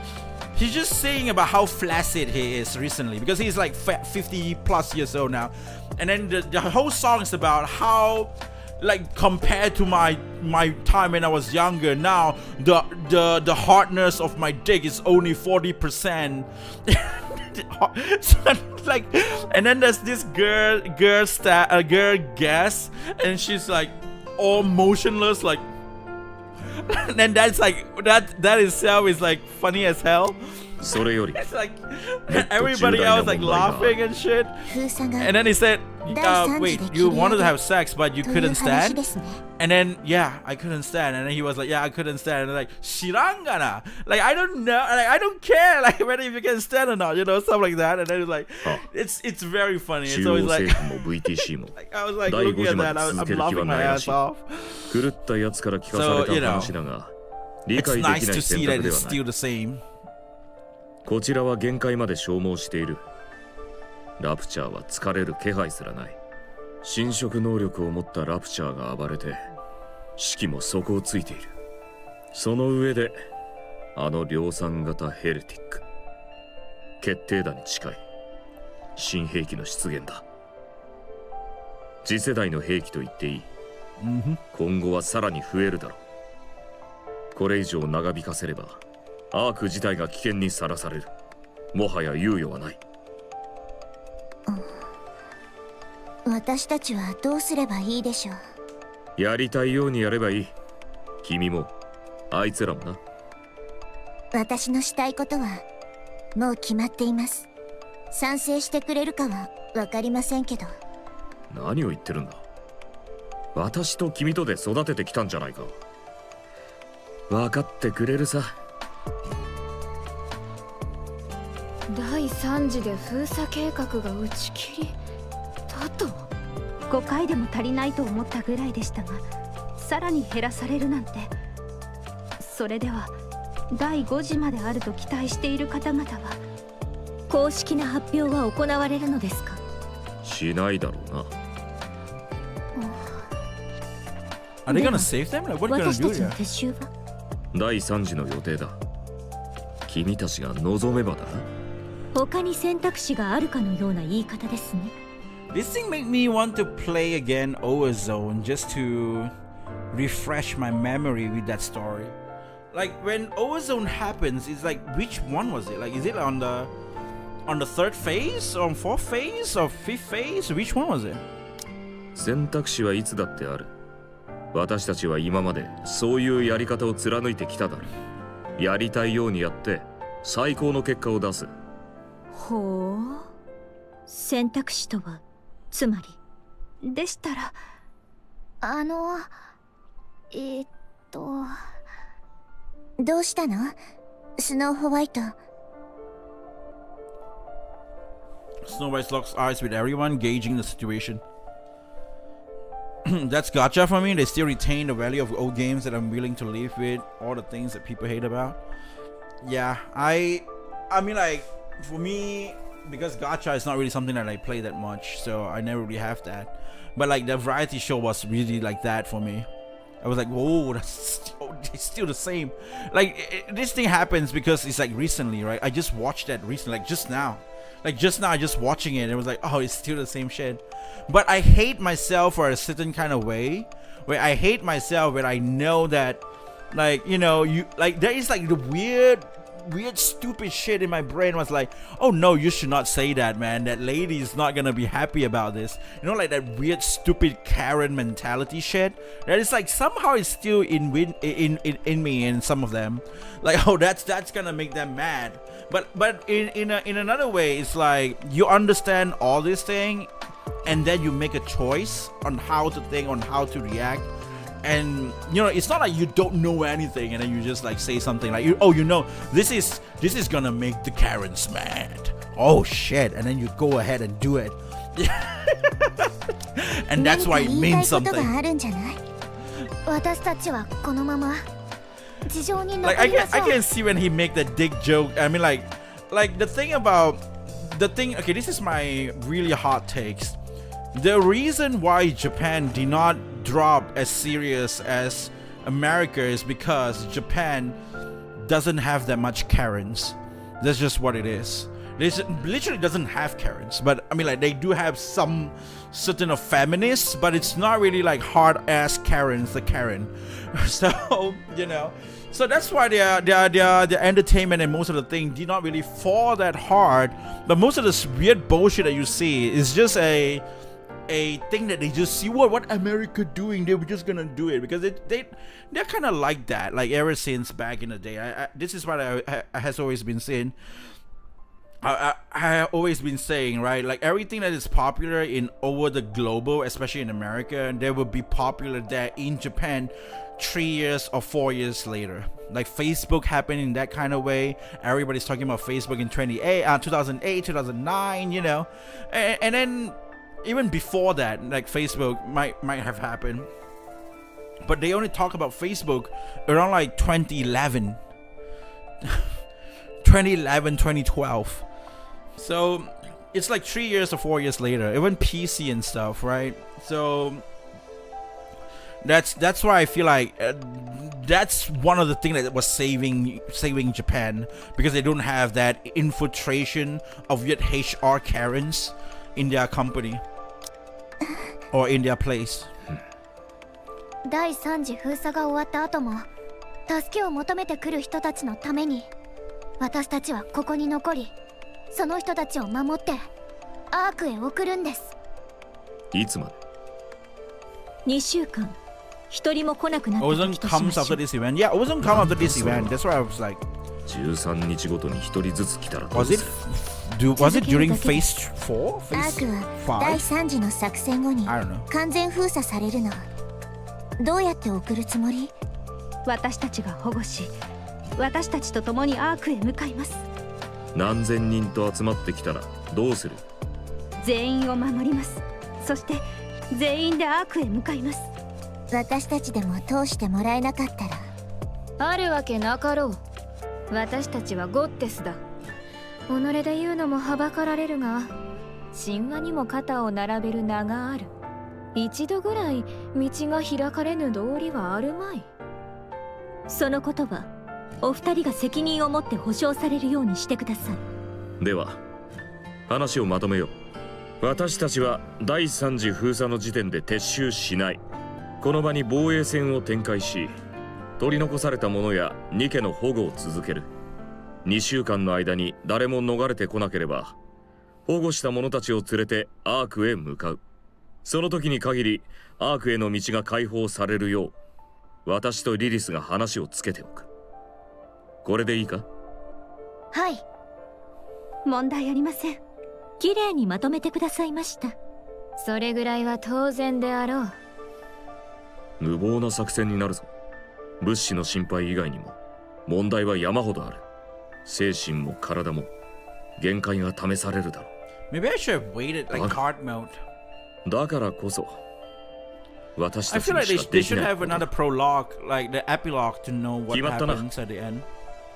he's just saying about how flaccid he is recently, because he's like 50 plus years old now. And then the whole song is about how, like, compared to my time when I was younger, now the hardness of my dick is only 40%. So, like, and then there's this girl guest, and she's like all motionless, like, and then that's like that itself is like funny as hell. It's like everybody else like laughing and shit. And then he said, wait, you wanted to have sex but you couldn't stand? And then, yeah, I couldn't stand. And then he was like, yeah, I couldn't stand. And like, shirangana. Like, I don't know. Like, I don't care, like, whether if you can stand or not, you know, stuff like that. And then it's like, it's very funny. It's always like, like, I was like looking at that, I'm laughing my ass off. So, you know, it's nice to see that it's still the same. こちらは限界まで消耗している。ラプチャーは疲れる気配すらない。侵食能力を持ったラプチャーが暴れて、士気も底をついている。その上で、あの量産型ヘレティック。決定打に近い。新兵器の出現だ。次世代の兵器と言っていい。今後はさらに増えるだろう。これ以上長引かせれば、アーク自体が危険にさらされる。もはや猶予はない。私たちはどうすればいいでしょう。やりたいようにやればいい。君も、あいつらもな。私のしたいことはもう決まっています。賛成してくれるかはわかりませんけど。何を言ってるんだ。私と君とで育ててきたんじゃないか。分かってくれるさ。第3次で封鎖計画が打ち切りだと。5回でも足りないと思ったぐらいでしたが、さらに減らされるなんて。それでは第5次まであると期待している方々は公式な発表は行われるのですか？しないだろうな。Are they gonna save them? Like, what are you gonna do here? 第3次の予定だ。君たちが望めばだな。他に選択肢があるかのような言い方ですね。This thing made me want to play again Ozone just to refresh my memory with that story. Like when Ozone happens, it's like which one was it? Like is it on the third phase, or fourth phase, or fifth phase? Which one was it? 選択肢はいつだってある。私たちは今までそういうやり方を貫いてきただろう。やりたいようにやって最高の結果を出す。ほう。選択肢とはつまりでしたら、どうしたの？スノーホワイト。Snow White locks eyes with everyone, gauging the situation. That's gotcha for me. They still retain the value of old games that I'm willing to live with, all the things that people hate about. Yeah, I mean, like, for me, because gacha is not really something that I play that much, so I never really have that. But like the variety show was really like that for me. I was like, whoa, it's still the same. Like this thing happens because it's like recently, right? I just watched that recently, like just now. Like just now, I just watching it, and it was like, oh, it's still the same shit. But I hate myself for a certain kind of way, where I hate myself when I know that, like, you know, you like there is like the weird stupid shit in my brain was like, oh no, you should not say that, man. That lady is not gonna be happy about this. You know, like that weird stupid Karen mentality shit. That is like somehow it's still in me in some of them. Like, oh, that's gonna make them mad. But in another way, it's like you understand all this thing, and then you make a choice on how to think, on how to react. And you know, it's not like you don't know anything and then you just like say something like, oh, you know, this is gonna make the Karens mad. Oh shit, and then you go ahead and do it. And that's why it means something. Like I can see when he make the dick joke. I mean, like like the thing okay, this is my really hot takes. The reason why Japan did not drop as serious as America is because Japan doesn't have that much Karens. That's just what it is. This literally doesn't have Karens, but I mean, like, they do have some certain of feminists, but it's not really like hard ass Karens, the Karen. So you know, so that's why their entertainment and most of the thing did not really fall that hard. But most of this weird bullshit that you see is just a thing that they just see what America doing, they were just gonna do it because they're kind of like that, like ever since back in the day. This is what I has always been saying. I have always been saying, right, like everything that is popular in over the global, especially in America, they will be popular there in Japan 3 years or 4 years later. Like Facebook happened in that kind of way. Everybody's talking about Facebook in 2008, 2009, you know, and then even before that, like Facebook might have happened, but they only talk about Facebook around like 2011 2012. So it's like 3 years or 4 years later, even PC and stuff, right? So that's why I feel like that's one of the things that was saving Japan, because they don't have that infiltration of yet HR Karens in their company or in their place. 第3次封鎖が終わった後も助けを求めてくる人たちのために私たちはここに残り、その人たちを守ってアークへ送るんです。いつまで？2週間。一人も来なくなった時とし Ozone ま comes しょ after う。 this event. Yeah, Ozone comes after this event. That's why I was like, 13日ごとに1人ずつ来たらどう was す it る？ was it during phase 4? ア Phase ークは第 5? 3次の作戦後に I don't know. 完全封鎖されるの。どうやって送るつもり？私たちが保護し、私たちと共にアークへ向かいます。何千人と集まってきたらどうする？全員を守ります。そして全員でアークへ向かいます。私たちでも通してもらえなかったら。あるわけなかろう。私たちはゴッテスだ。己で言うのもはばかられるが、神話にも肩を並べる名がある。一度ぐらい道が開かれぬ道理はあるまい。そのことはお二人が責任を持って保証されるようにしてください。では話をまとめよう。私たちは第3次封鎖の時点で撤収しない。この場に防衛線を展開し、取り残された者やニケの保護を続ける。2週間の間に誰も逃れてこなければ、保護した者たちを連れてアークへ向かう。その時に限りアークへの道が開放されるよう、私とリリスが話をつけておく。これでいいか？はい。問題ありません。綺麗にまとめてくださいました。それぐらいは当然であろう。無謀な作戦になるぞ。物資の心配以外にも問題は山ほどある。精神も体も限界が試されるだろう。 Maybe I should have waited like hard mode. だからこそ私 I たち feel に like しか they でき should ない have こと another prologue, like the epilogue, to know what 決まったな。 happens at the end.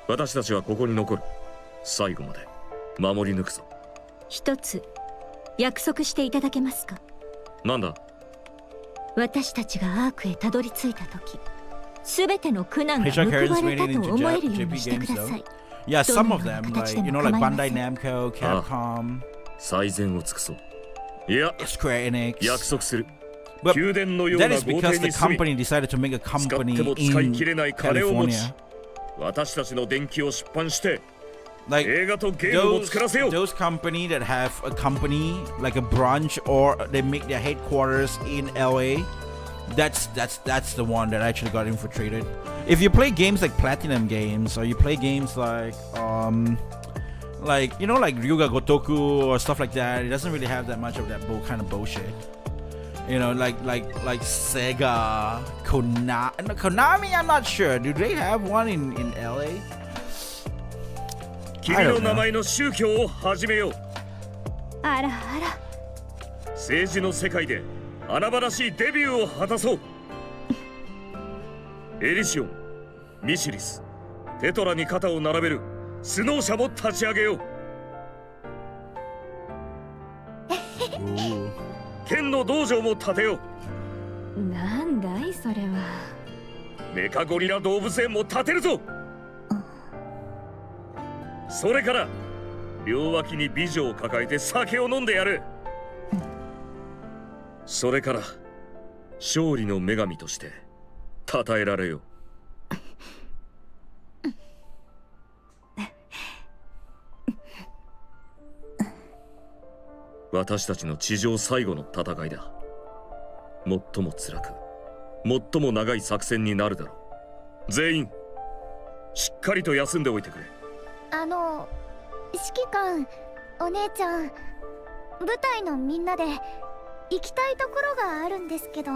私たちはここに残る。最後まで守り抜くぞ。一つ約束していただけますか？なんだ？私たちがアークへたどり着いた時、すべての苦難が H.R. 報わ Karen's れた made it と into 思えるよう JP にしてく games ださ though. い。 Yeah, some of どんな them, 形 like でも you know, like 構いませ Bandai ん。 Namco, Capcom, 最善を尽くそう。いや、 Square Enix. 約束する。 But 宮殿のよう that な is 豪 because 邸 the に住み、 company decided to make a 使って company も使い切れ in ない金を持ち、 California. 私たちの電気を出版して、 Like 映画とゲームを those 作らせよう。 those company that have a company like a branch or they make their headquarters in LA. That's the one that actually got infiltrated. If you play games like Platinum games or you play games like you know, like Ryuga Gotoku or stuff like that, it doesn't really have that much of that kind of bullshit. You know, like Sega, Konami. I'm not sure. Do they have one in LA? 君の名前の宗教を始めよう。あらあら。政治の世界で華々しいデビューを果たそう。エリシオン、ミシリス、テトラに肩を並べるスノー車も立ち上げよう。剣の道場も建てよう。なんだいそれは。メカゴリラ動物園も建てるぞ。それから両脇に美女を抱えて酒を飲んでやる。それから勝利の女神として称えられよ。私たちの地上最後の戦いだ。最も辛く最も長い作戦になるだろう。全員しっかりと休んでおいてくれ。指揮官、お姉ちゃん、部隊のみんなで行きたいところがあるんですけど、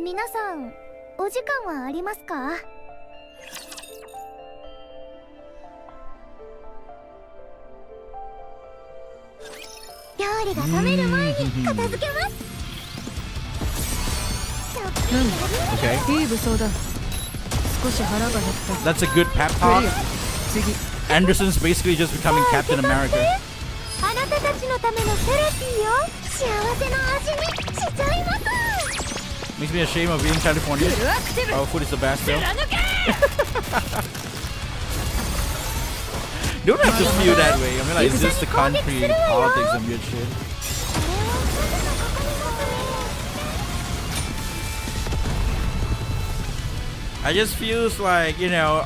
皆さんお時間はありますか？料理が冷める前に片付けます。いい武装だ。少し腹が減った。 That's a good pep talk. Anderson's basically just becoming Captain America. あなたたちのためのセラピーよ。幸せな味にしちゃいます。 Makes me ashamed of being California. Our food is the best though. Don't have to feel that way. I mean, like, it's just the country, politics, and weird shit. I just feels like, you know,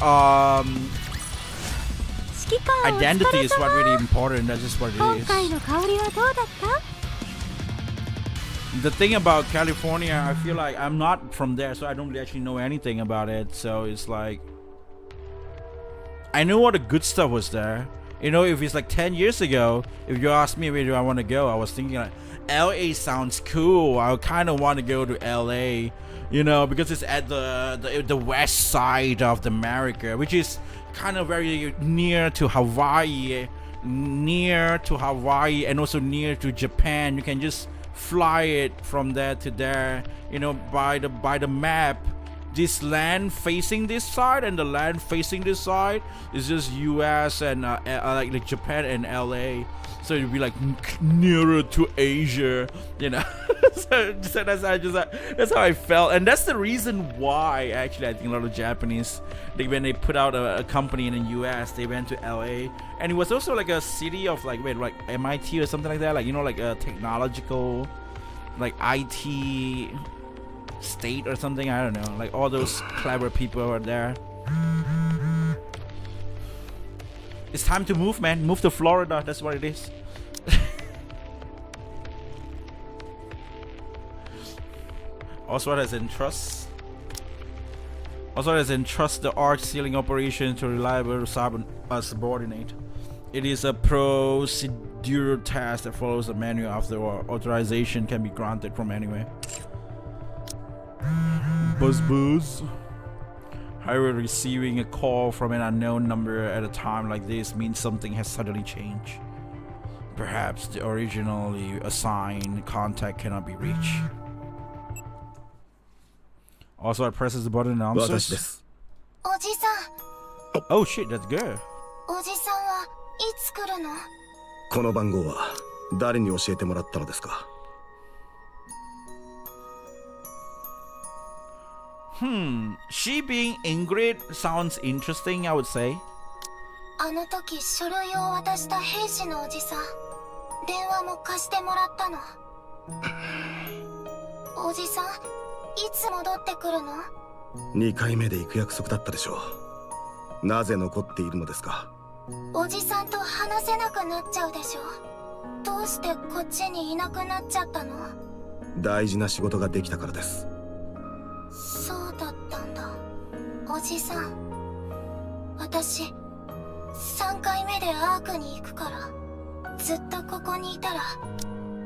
identity is what really important. That's just what it is. The thing about California, I feel like I'm not from there, so I don't really actually know anything about it. So it's like, I knew all the good stuff was there. You know, if it's like 10 years ago, if you asked me where do I want to go, I was thinking like, LA sounds cool. I kind of want to go to LA, you know, because it's at the west side of the America, which is kind of very near to Hawaii, and also near to Japan. You can just fly it from there to there, you know, by the map. This land facing this side and the land facing this side is just US and like Japan and LA, so it'd be like nearer to Asia, you know. so that's how I felt, and that's the reason why actually I think a lot of Japanese, when they put out a company in the US, they went to LA, and it was also like a city of like MIT or something like that, like, you know, like a technological, like IT state or something. I don't know, like all those clever people are there. It's time to move, man. Move to Florida. That's what it is. Oswald has entrust the arch sealing operation to reliable subordinate. It is a procedural task that follows the manual after authorization can be granted from anywhere. Buzz. However, receiving a call from an unknown number at a time like this means something has suddenly changed. Perhaps the originally assigned contact cannot be reached. Also, I presses the button and answers. Oh shit, that's good. この番号は誰に教えてもらったのですか? She being Ingrid sounds interesting, I would say. あの時書類を渡した兵士のおじさん、電話も貸してもらったの。おじさん、いつ戻ってくるの？2回目で行く約束だったでしょう。なぜ残っているのですか？おじさんと話せなくなっちゃうでしょ。どうしてこっちにいなくなっちゃったの？大事な仕事ができたからです。そうだったんだ。おじさん、私3回目でアークに行くから、ずっとここにいたら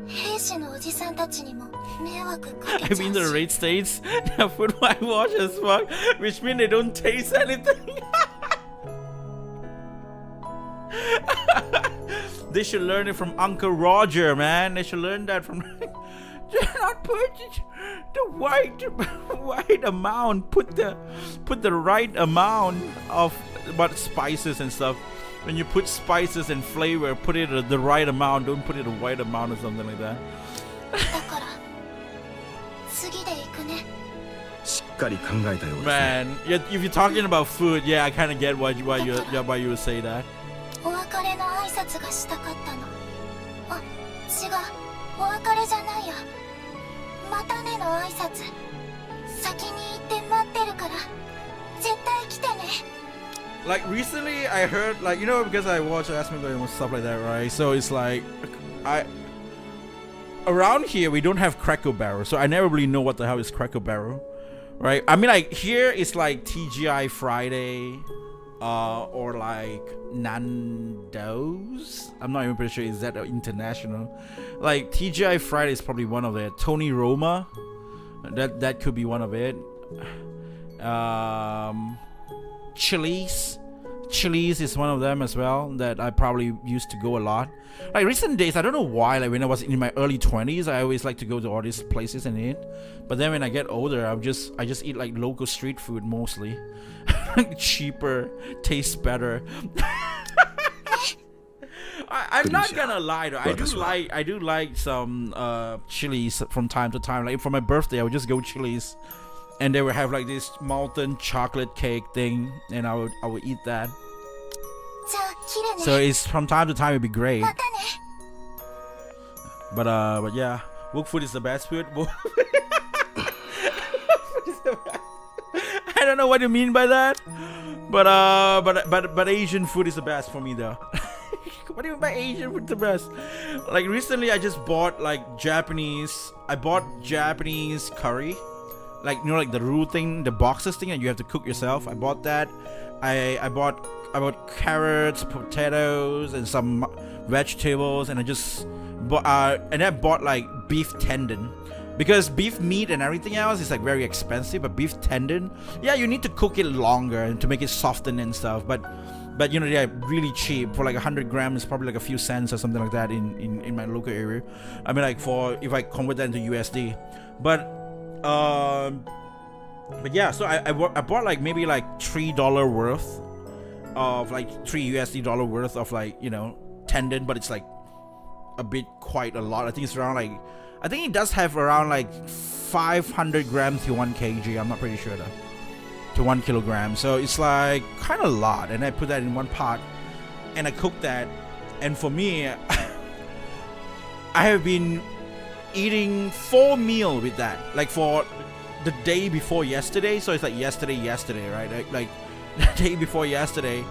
兵士のおじさんたちにも迷惑かけちゃうし。I mean, the raid states their food whitewash as fuck, which means they don't taste anything. They should learn it from Uncle Roger, man. They should learn that from. right amount. Put the right amount of what spices and stuff. When you put spices and flavor, put it at the right amount. Don't put it the right amount or something like that. だから次で行くね。しっかり考えたようですね。 Man, if you're talking about food, yeah, I kind of get why you would say that. お別れの挨拶がしたかったの。あ、違う。お別れじゃないや。またねの挨拶。先に行って待ってるから。絶対来てね。 Like recently, I heard like because I watch Aspen and stuff like that, right? So it's like around here we don't have Cracker Barrel, so I never really know what the hell is Cracker Barrel, right? I mean, like here it's like TGI Friday, or like Nando's. I'm not even pretty sure is that international. Like TGI Friday is probably one of it. Tony Roma, that could be one of it. Chili's is one of them as well that I probably used to go a lot. Like recent days, I don't know why. Like when I was in my early 20s, I always like to go to all these places and eat. But then when I get older, I just eat like local street food mostly. Cheaper, tastes better. I'm not gonna lie though. I do like some Chili's from time to time. Like for my birthday, I would just go Chili's. And they would have like this molten chocolate cake thing, and I would eat that. So it's from time to time it'd be great. But yeah, woke food is the best food. I don't know what you mean by that, but Asian food is the best for me though. What do you mean by Asian food the best? Like recently I just bought like Japanese curry. Like like the roux thing, the boxes thing that you have to cook yourself. I bought that. I bought carrots, potatoes, and some vegetables, and I bought like beef tendon, because beef meat and everything else is like very expensive. But beef tendon, yeah, you need to cook it longer and to make it soften and stuff. But they're really cheap. For like 100 grams, probably like a few cents or something like that in my local area. I mean, like if I convert that into USD, but yeah, so I bought like maybe like $3 worth of like $3 worth of like tendon, but it's like a bit quite a lot. I think it's around like I think it does have around like 500 grams to 1 kg. I'm not pretty sure though, to 1 kilogram. So it's like kind of a lot, and I put that in one pot and I cooked that. And for me, I have been eating 4 meals with that, like for the day before yesterday. So it's like yesterday, right? Like the day before yesterday,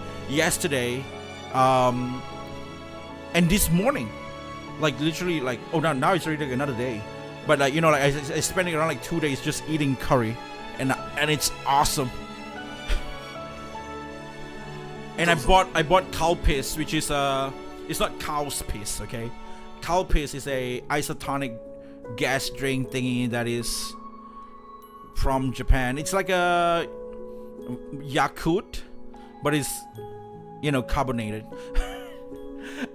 and this morning, like literally, like now it's already like another day. But like like I spending around like 2 days just eating curry, and it's awesome. And I bought cow piss, which is it's not cow's piss, okay? Cow piss is a isotonic gas drink thingy that is from Japan. It's like a Yakult, but it's carbonated.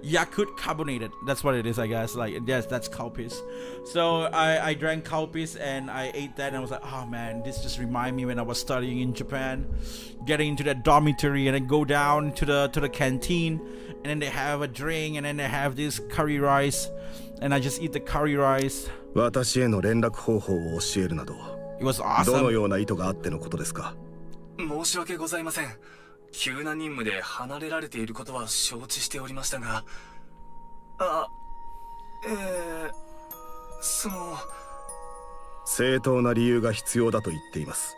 Yakult carbonated, that's what it is, I guess. Like, yes, that's cow piss. So I drank cow piss and I ate that, and I was like, oh man, this just reminded me when I was studying in Japan, getting into that dormitory, and then go down to the canteen, and then they have a drink, and then they have this curry rice, and I just eat the curry rice. 私への連絡方法を教えるなど、 It was awesome. どのような意図があってのことですか？申し訳ございません。急な任務で離れられていることは承知しておりましたが、正当な理由が必要だと言っています。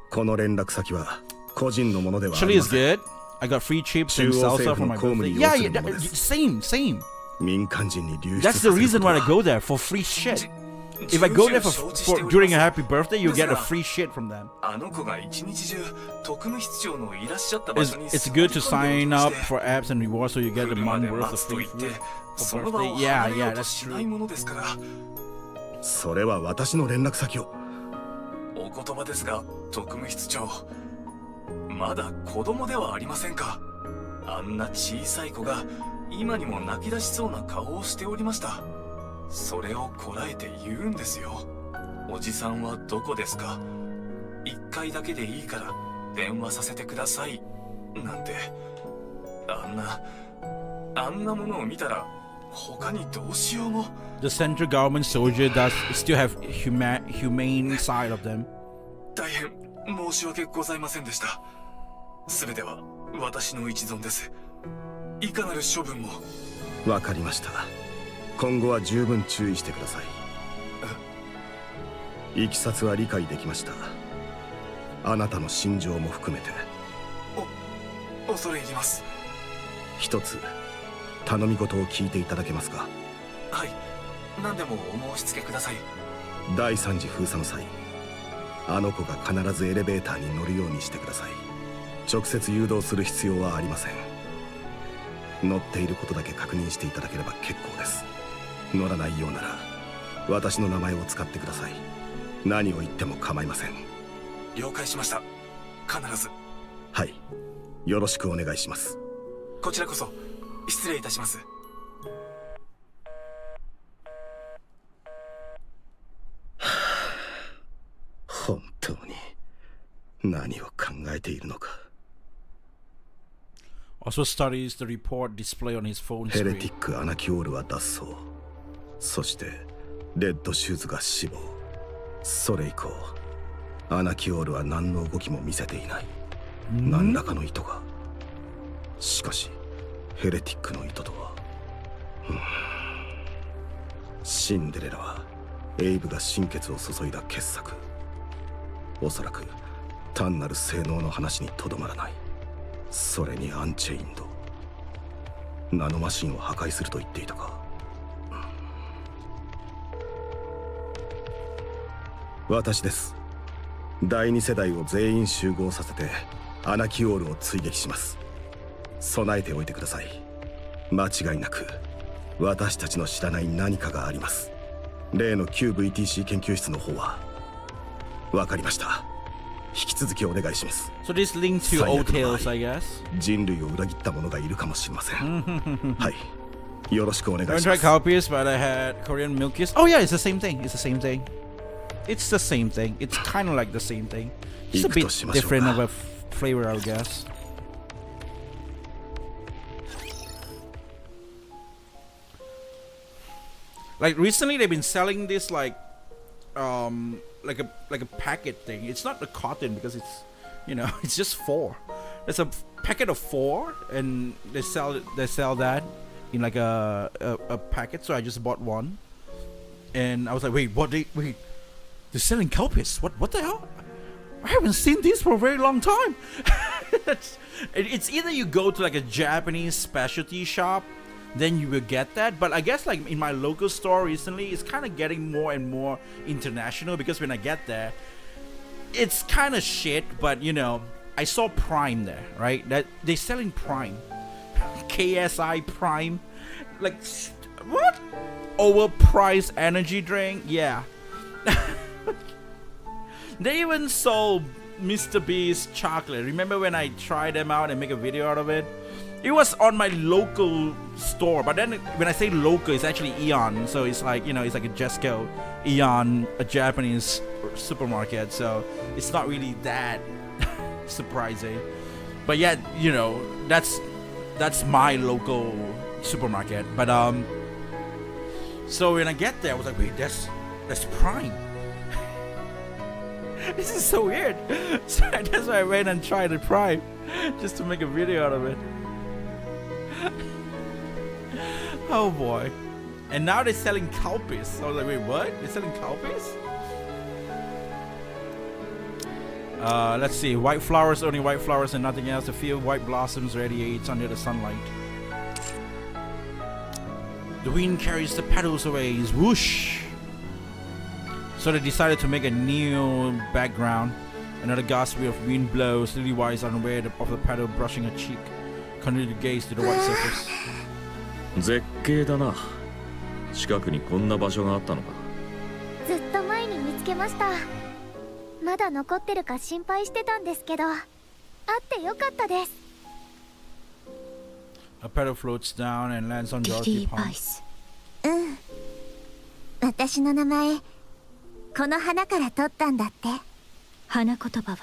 この連絡先は個人のものではありません。Actually, is good. I got free chips and salsa for my birthday. Yeah, same. 民間人に流出 That's the reason why I go there, for free shit. If I go there for during a happy birthday, you get a free shit from them. It's good to sign up for apps and rewards so you get a month worth of free food for birthday. Yeah, that's true. それは私の連絡先を。お言葉ですが、特務室長、まだ子供ではありませんか。あんな小さい子が今にも泣き出しそうな顔をしておりました。それをこらえて言うんですよ。おじさんはどこですか、一回だけでいいから電話させてくださいなんて。あんなものを見たら他にどうしようも。 The central government soldier does still have humane side of them. 大変申し訳ございませんでした。全ては私の一存です。いかなる処分も。わかりました。今後は十分注意してください。いきさつは理解できました。あなたの心情も含めて。恐れ入ります。一つ頼み事を聞いていただけますか。はい、何でもお申し付けください。第3次封鎖の際、あの子が必ずエレベーターに乗るようにしてください。直接誘導する必要はありません。乗っていることだけ確認していただければ結構です。乗らないようなら私の名前を使ってください。何を言っても構いません。了解しました。必ず。はい、よろしくお願いします。こちらこそ失礼いたします。本当に何を考えているのか。Also studies the report display on his phone ヘレティ screen. ック・アナキオールは脱走、そしてレッドシューズが死亡。それ以降アナキオールは何の動きも見せていない。何らかの意図が。しかしヘレティックの意図とは、シンデレラはエイブが心血を注いだ傑作。おそらく単なる性能の話にとどまらない。それにアンチェインド、ナノマシンを破壊すると言っていたか。私です。第2世代を全員集合させてアナキオールを追撃します。備えておいてください。間違いなく私たちの知らない何かがあります。例の旧 VTC 研究室の方は。わかりました。引き続きお願いします。 So this link to old tales, I guess. 人類を裏切った者がいるかもしれません。はい、よろしくお願い I し haven't ま tried す。 copies, but I had Korean milk kiss. Oh yeah, it's the same thing. It's the same thing. It's the same thing. It's kind of like the same thing. Just a bit different of a flavor, I guess. Like recently, they've been selling this like a packet thing. It's not the cotton because it's, you know, it's just 4. There's a packet of 4, and they sell that in like a packet. So I just bought one, and I was like, wait, they're selling Kelpis. What the hell? I haven't seen these for a very long time. It's either you go to like a Japanese specialty shop, then you will get that. But I guess like in my local store recently, it's kind of getting more and more international, because when I get there, it's kind of shit. But you know, I saw Prime there, right? That they're selling Prime, KSI Prime, like what? Overpriced energy drink, yeah. They even sold Mr. Beast chocolate. Remember when I tried them out and make a video out of it? It was on my local store, but then when I say local, it's actually Eon. So it's like, you know, it's like a Jesco, Eon, a Japanese supermarket. So it's not really that surprising. But yeah, you know, that's my local supermarket. But so when I get there, I was like, wait, that's Prime. This is so weird. So that's why I went and tried the Prime, just to make a video out of it. Oh boy. And now they're selling Kelpis. I was like, wait, what? They're selling Kelpis? Let's see. White flowers, only white flowers and nothing else. A few white blossoms radiates under the sunlight. The wind carries the petals away. It's whoosh. So they decided to make a new background. Another gust of wind blows. Lily White is unaware of the petal brushing her cheek. Continue to gaze to the white surface. 絶景だな。近くにこんな場所があったのか。ずっと前に見つけました。まだ残ってるか心配してたんですけど、あってよかったです。A petal floats down and lands on Dorothy Pond. 私の名前この花から取ったんだって。花言葉は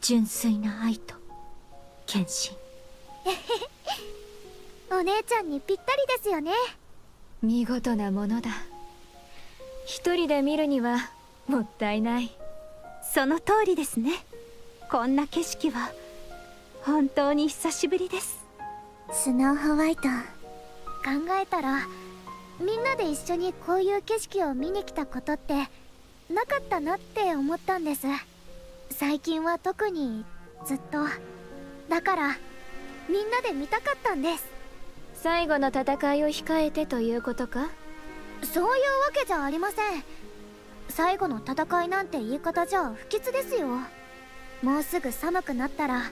純粋な愛と献身。お姉ちゃんにぴったりですよね。見事なものだ。一人で見るにはもったいない。その通りですね。こんな景色は本当に久しぶりです。スノーホワイト、考えたらみんなで一緒にこういう景色を見に来たことってなかったなって思ったんです。最近は特にずっと。だからみんなで見たかったんです。最後の戦いを控えてということか？そういうわけじゃありません。最後の戦いなんて言い方じゃ不吉ですよ。もうすぐ寒くなったら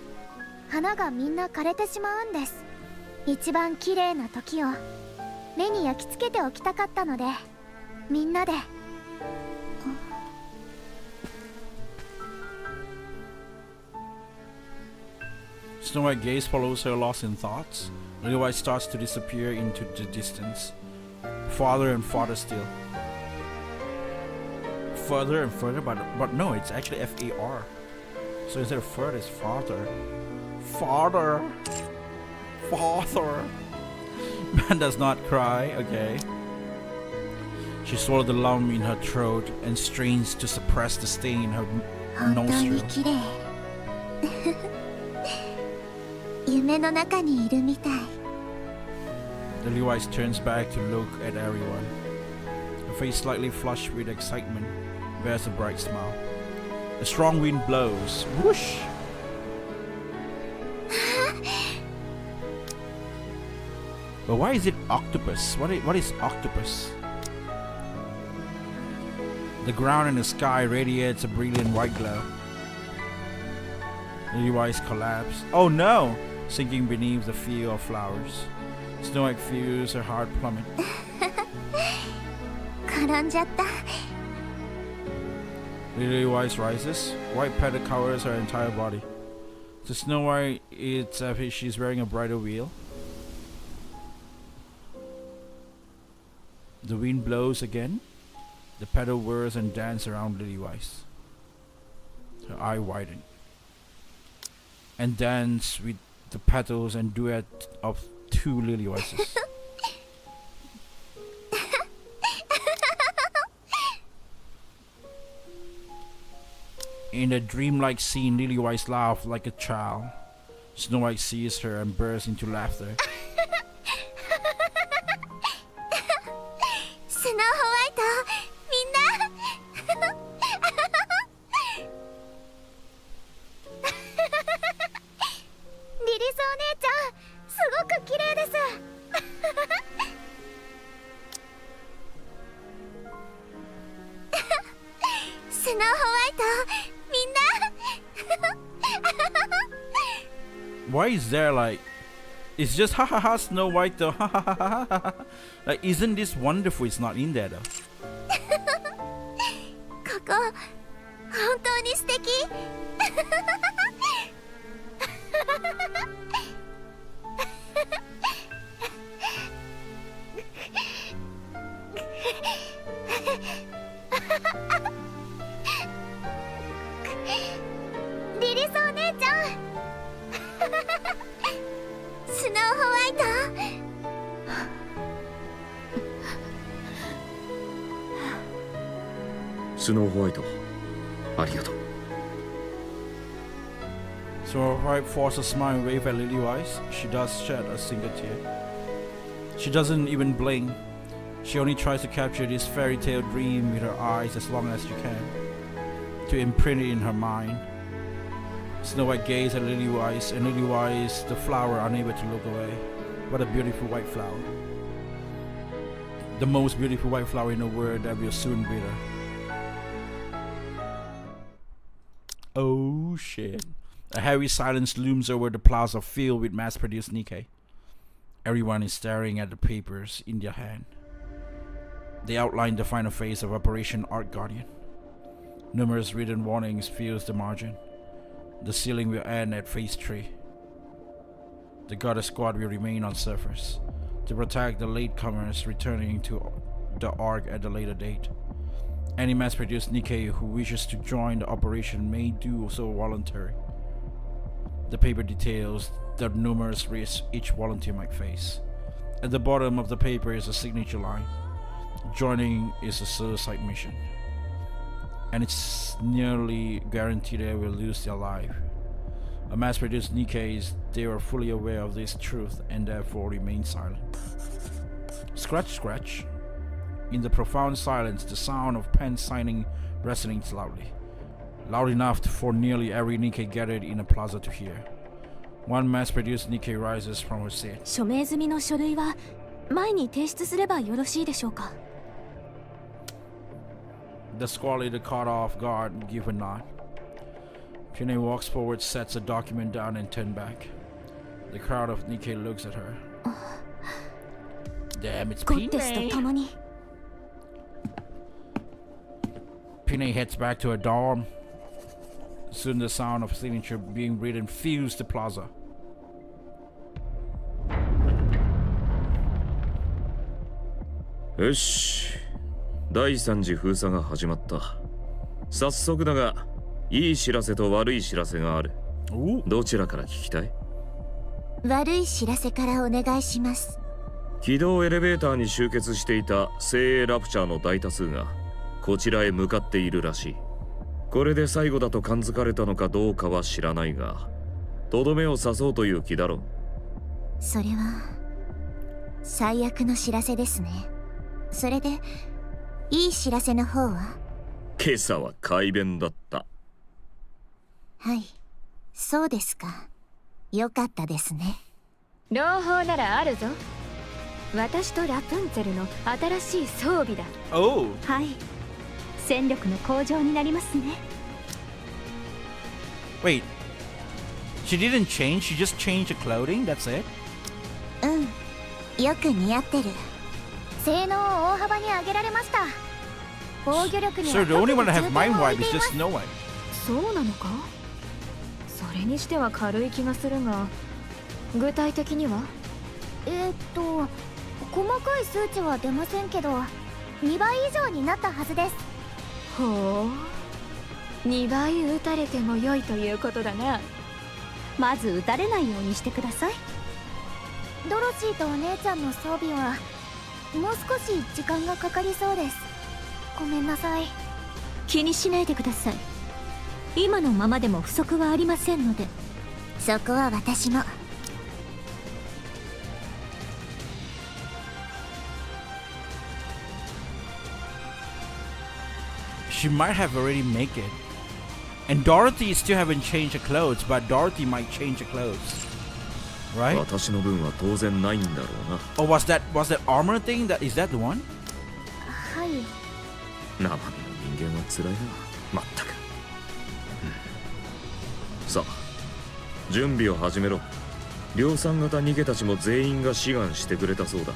花がみんな枯れてしまうんです。一番綺麗な時を目に焼き付けておきたかったので、みんなで。Snow White gaze follows her, lost in thoughts. Lily White starts to disappear into the distance. Farther and farther still. Further and further, but no, it's actually F-A-R. So instead of further, it's farther. Farther. Farther. Man does not cry, okay. She swallowed the lump in her throat and strains to suppress the stain in her nostril. 夢の中にいるみたい。The Levi's turns back to look at everyone. Her face slightly flushed with excitement, bears a bright smile. A strong wind blows. Whoosh! But why is it octopus? What is octopus? The ground and the sky radiates a brilliant white glow. The Levi's collapse. Oh no! Sinking beneath the field of flowers. Snow White feels her heart plummet. 転んじゃった。Lily White rises. White petal covers her entire body. To Snow White, it's as if she's wearing a bridal wheel. The wind blows again. The petal whirs and dance around Lily White. Her eye widen. And dance with the petals and duet of two Lily Whites. In a dreamlike scene, Lily White laughs like a child. Snow White sees her and bursts into laughter. スノーホワイト、みんな。リリスお姉ちゃん、すごく綺麗です。スノーホワイト、みんな。Why is there like, it's just ha ha ha Snow White though, ha ha ha ha ha. Like, isn't this wonderful? It's not in there though. ここ本当に素敵。リリスお姉ちゃん。スノーホワイト。スノーホワイト、ありがとう。 So White forces a smile and wave at Lily White. She does shed a single tear. She doesn't even blink. She only tries to capture this fairy tale dream with her eyes as long as she can, to imprint it in her mind. Snow White gazes at Lily White, and Lily White, the flower, unable to look away. What a beautiful white flower. The most beautiful white flower in the world that will soon wither. Oh shit. A heavy silence looms over the plaza filled with mass-produced Nikke. Everyone is staring at the papers in their hand. They outline the final phase of Operation Ark Guardian. Numerous written warnings fill the margin. The ceiling will end at phase 3. The Goddess Squad will remain on surface to protect the latecomers returning to the Ark at a later date. Any mass-produced Nikke who wishes to join the operation may do so voluntarily. The paper details the numerous risks each volunteer might face. At the bottom of the paper is a signature line. Joining is a suicide mission, and it's nearly guaranteed they will lose their life. A mass-produced Nikkes, they are fully aware of this truth and therefore remain silent. Scratch, scratch. In the profound silence, the sound of pen signing resonates loudly. Loud enough for nearly every Nikke gathered in a plaza to hear. One mass-produced Nikke rises from her seat. 署名済みの書類は前に提出すればよろしいでしょうか。 The squally caught off guard give a nod. Pune walks forward, sets a document down and turns back. The crowd of Nikke looks at her. Damn, it's ゴッテスと Pine. 共に Pine heads back to her dorm. Soon the sound of signature being written fills the plaza. Yosh. 第3次封鎖が始まった。早速だが、いい知らせと悪い知らせがある。どちらから聞きたい？悪い知らせからお願いします。軌道エレベーターに集結していた精鋭ラプチャーの大多数がこちらへ向かっているらしい。これで最後だと感づかれたのかどうかは知らないが、とどめを刺そうという気だろう。それは最悪の知らせですね。それでいい知らせの方は？今朝は快便だった。はい、そうですか。よかったですね。朗報ならあるぞ。私とラプンツェルの新しい装備だ。Oh! はい、戦力の向上になりますね。 Wait. She didn't change, she just changed the clothing? That's it? よく似合ってる。性能を大幅に上げられました。防御力には Sir, the only one that 特 have に重 mind 点を置 wipe いて is いま just す。 Snow White. そうなのか？それにしては軽い気がするが、具体的には？細かい数値は出ませんけど、2倍以上になったはずです。ほう、2倍打たれても良いということだな。まず撃たれないようにしてください。ドロシーとお姉ちゃんの装備はもう少し時間がかかりそうです。ごめんなさい。気にしないでください。今のままでも不足はありませんので。そこは私も。She might have already make it. And Dorothy still haven't changed her clothes, but Dorothy might change her clothes. Right? 私の分は当然ないんだろうな。Oh, was that armor thing? Is that the one? はい。生身の人間は辛いな。まったく。さあ、準備を始めろ。量産型逃げたちも全員が志願してくれたそうだ。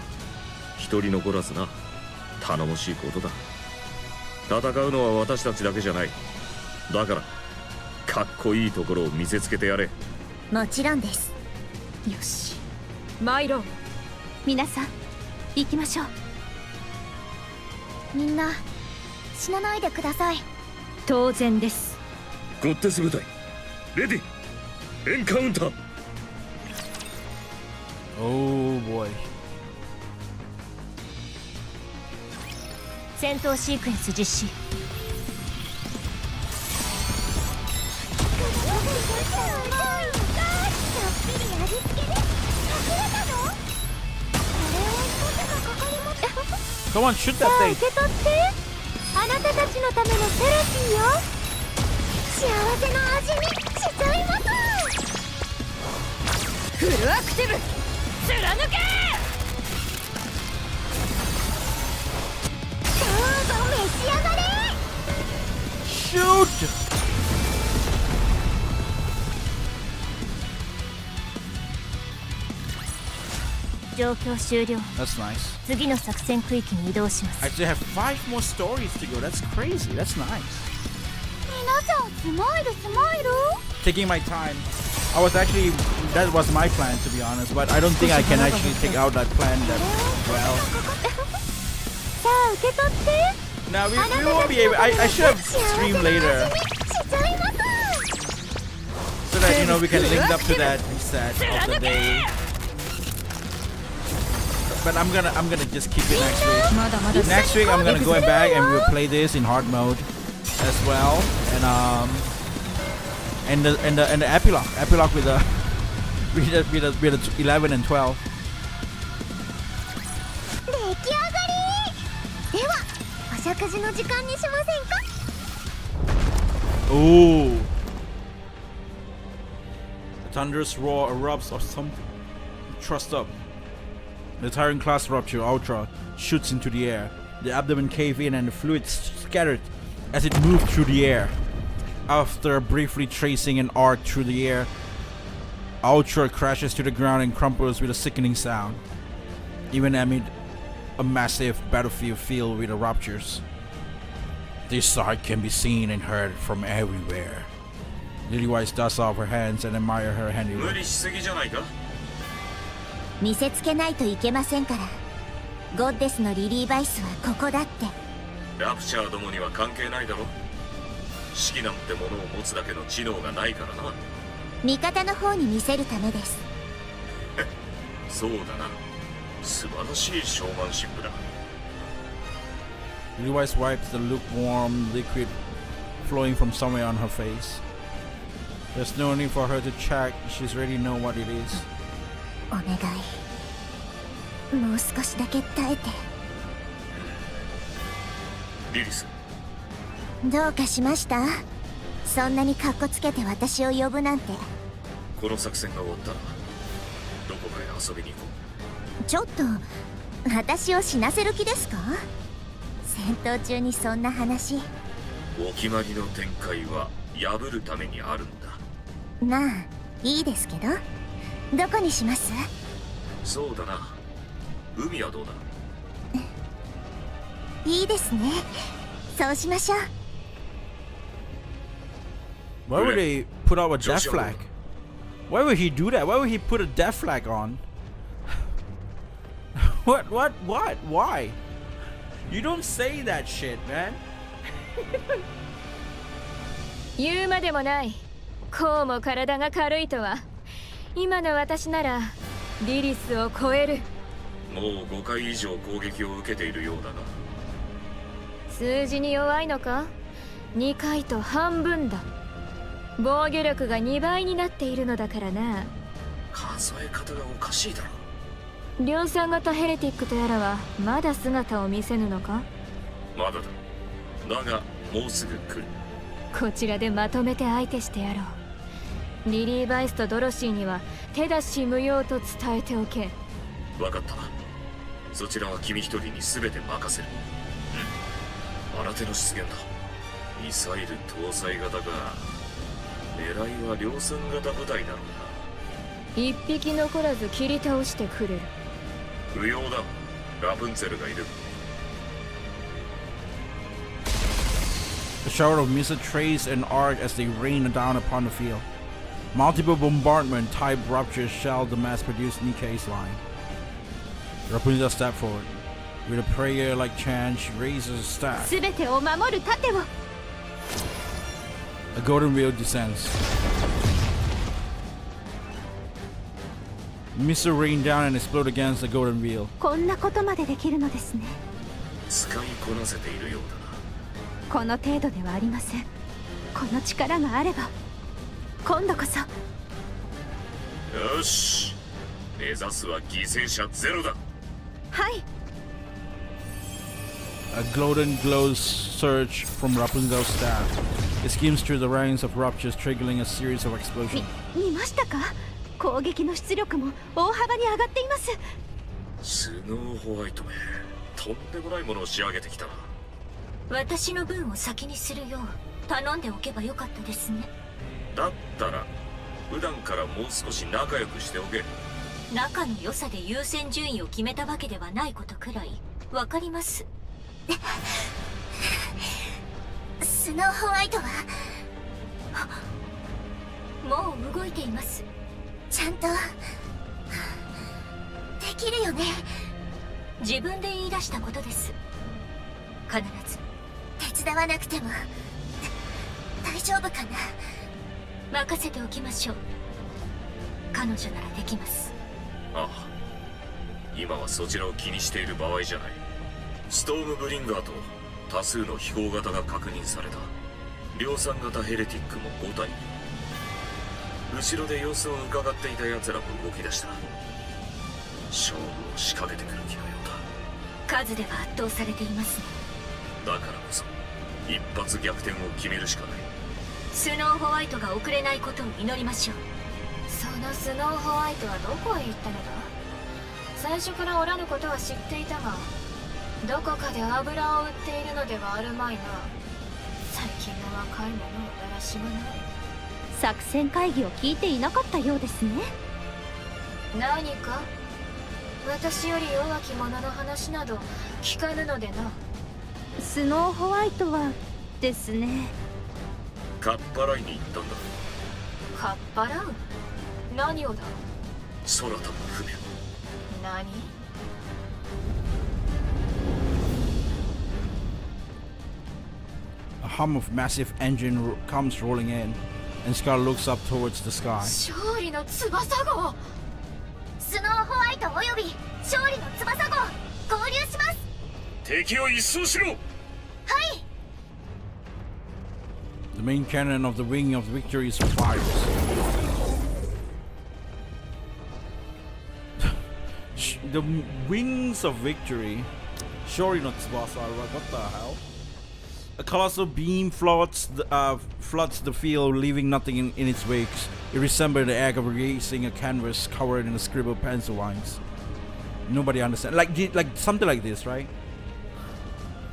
一人残らずな。頼もしいことだ。戦うのは私たちだけじゃない。だからかっこいいところを見せつけてやれ。もちろんです。よし、参ろう。皆さん行きましょう。みんな死なないでください。当然です。ゴッテス部隊レディエンカウンター。 Oh boy. 戦闘シークエンス実施。Come on, shoot that thing. 受け取って。あなたたちのためのセラピーよ。幸せの味にしちゃいます。フルアクティブ貫け。どうぞ召し上がれ。 Shoot! 状況終了。 That's nice. 次の作戦区域に移動します。 I still have 5 more stories to go. That's crazy. That's nice. 皆さんスマイルスマイル。 Taking my time. That was my plan to be honest, but I don't think I can actually take out that plan that well. さあ受け取って。 Now we won't be able. I should have streamed later so that we can link up to that reset of the day. But I'm gonna just keep it next week. Next week I'm gonna go back and we'll play this in hard mode as well, and the epilogue with the with the 11 and 12. 出来上がり。ではお食事の時間にしませんか。 Ooh. A thunderous roar erupts of something. Thrust up. The Tyrant class rupture Ultra shoots into the air. The abdomen cave in and the fluids scattered as it moved through the air. After briefly tracing an arc through the air, Ultra crashes to the ground and crumples with a sickening sound, even amid a massive battlefield filled with the ruptures. This sight can be seen and heard from everywhere. Lilywhite dusts off her hands and admire her handiwork. 見せつけないといけませんから。ゴッデスのリリーバイスはここだって。ラプチャーどもには関係ないだろ。式なんてものを持つだけの知能がないからな。味方の方に見せるためです。そうだな。素晴らしいショーマンシップだ。Lilywhite wipes the lukewarm liquid flowing from somewhere on her face. There's no need for her to check. She's already know what it is. お願い。もう少しだけ耐えて。リリス。どうかしました？そんなにカッコつけて私を呼ぶなんて。この作戦が終わったらどこかへ遊びに行こう。ちょっと私を死なせる気ですか？戦闘中にそんな話。お決まりの展開は破るためにあるんだ。まあいいですけど、どこにします？そうだな。海はどうだ？いいですね。そうしましょう。Why would they put out a death flag? Why would he do that? Why would he put a death flag on? What? Why? You don't say that shit, man. 言うまでもない。こうも体が軽いとは。今の私ならリリスを超える。もう5回以上攻撃を受けているようだな。数字に弱いのか？ 2 回と半分だ。防御力が2倍になっているのだからな。数え方がおかしいだろ。量産型ヘレティックとやらはまだ姿を見せぬのか？まだだ。だがもうすぐ来る。こちらでまとめて相手してやろう。リリー・バイスとドロシーには手出し無用と伝えておけ。分かった。そちらは君一人に全て任せる。新手の出現だ。ミサイル搭載型か。狙いは量産型部隊だろうな。一匹残らず切り倒してくれる。不要だ。ラプンツェルがいる。A shower of missiles trace and arc as they rain down upon the field. Multiple bombardment type ruptures shell the mass-produced Nikke's line. Rapunzel stepped forward. With a prayer-like chant, she raises a staff. すべてを守る盾を。A golden wheel descends. Missiles rain down and explode against the golden wheel. こんなことまでできるのですね。使いこなせているようだな。この程度ではありません。この力があれば今度こそ。よし、目指すは犠牲者ゼロだ。はい。A golden glow surge from Rapunzel's staff. It skims through the ranks of ruptures, triggering a series of explosions. 見ましたか？攻撃の出力も大幅に上がっています。スノーホワイトめ、とんでもないものを仕上げてきたな。私の分を先にするよう頼んでおけばよかったですね。だったら普段からもう少し仲良くしておけ。仲の良さで優先順位を決めたわけではないことくらいわかります。スノーホワイトはもう動いています。ちゃんとできるよね。自分で言い出したことです。必ず。手伝わなくても大丈夫かな。任せておきましょう。彼女ならできます。ああ、今はそちらを気にしている場合じゃない。ストームブリンガーと多数の飛行型が確認された。量産型ヘレティックも5体。後ろで様子を伺っていた奴らも動き出した。勝負を仕掛けてくる気のようだ。数では圧倒されていますね。だからこそ一発逆転を決めるしかない。スノーホワイトが遅れないことを祈りましょう。そのスノーホワイトはどこへ行ったのだ。最初からおらぬことは知っていたが、どこかで油を売っているのではあるまいな。最近の若い者はだらしもない。作戦会議を聞いていなかったようですね。何か私より弱き者の話など聞かぬのでな。スノーホワイトはですね。かっぱらいに行ったんだ。かっぱらう？何をだ。空飛ぶ船。何？ A hum of massive engine comes rolling in, and Scar looks up towards the sky. 勝利の翼号。スノーホワイトおよび勝利の翼号合流します。敵を一掃しろ。はい。 The main cannon of the Wing of Victory fires. The Wings of Victory. Shori no Tsubasa. What the hell? A colossal beam floods the field, leaving nothing in its wake. It resembled the act of erasing a canvas covered in a scribbled pencil lines. Nobody understands. Like something like this, right?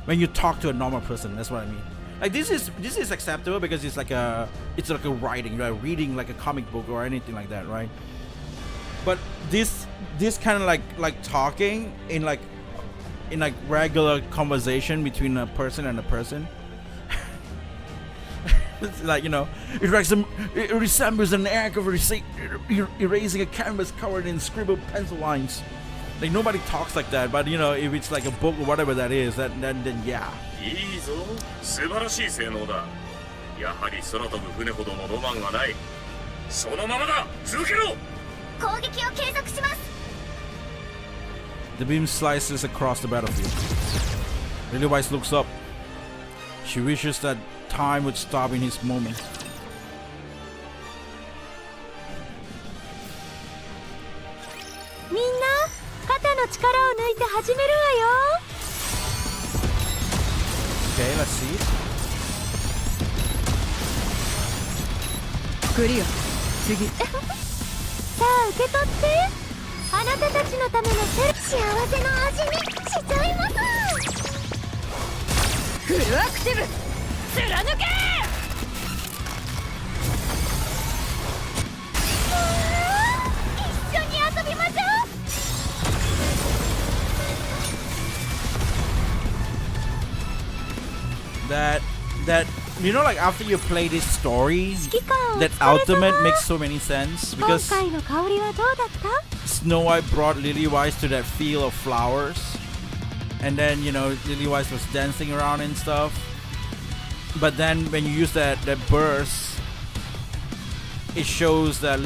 When you talk to a normal person, that's what I mean. Like this is acceptable because it's like a writing, right? Reading like a comic book or anything like that, right? But this kind of like talking in regular conversation between a person and a person. It's like, you know, it resembles an act of erasing a canvas covered in scribbled pencil lines. Like nobody talks like that, but you know, if it's like a book or whatever that is, then yeah. いいぞ、素晴らしい性能だ。やはり空飛ぶ船ほどのロマンはない。そのままだ、続けろ。攻撃を継続します。 The beam slices across the battlefield. Lilywise looks up. She wishes that time would stop in his moment. Okay, let's see it. クリア。次。さあ受け取って。あなたたちのための幸せの味見しちゃいます。フルアクティブ貫け。一緒に遊びましょう。 that you know, like after you play this story, that ultimate makes so many sense because Snow White brought Lilywise to that field of flowers, and then, you know, Lilywise was dancing around and stuff. But then when you use that burst, it shows that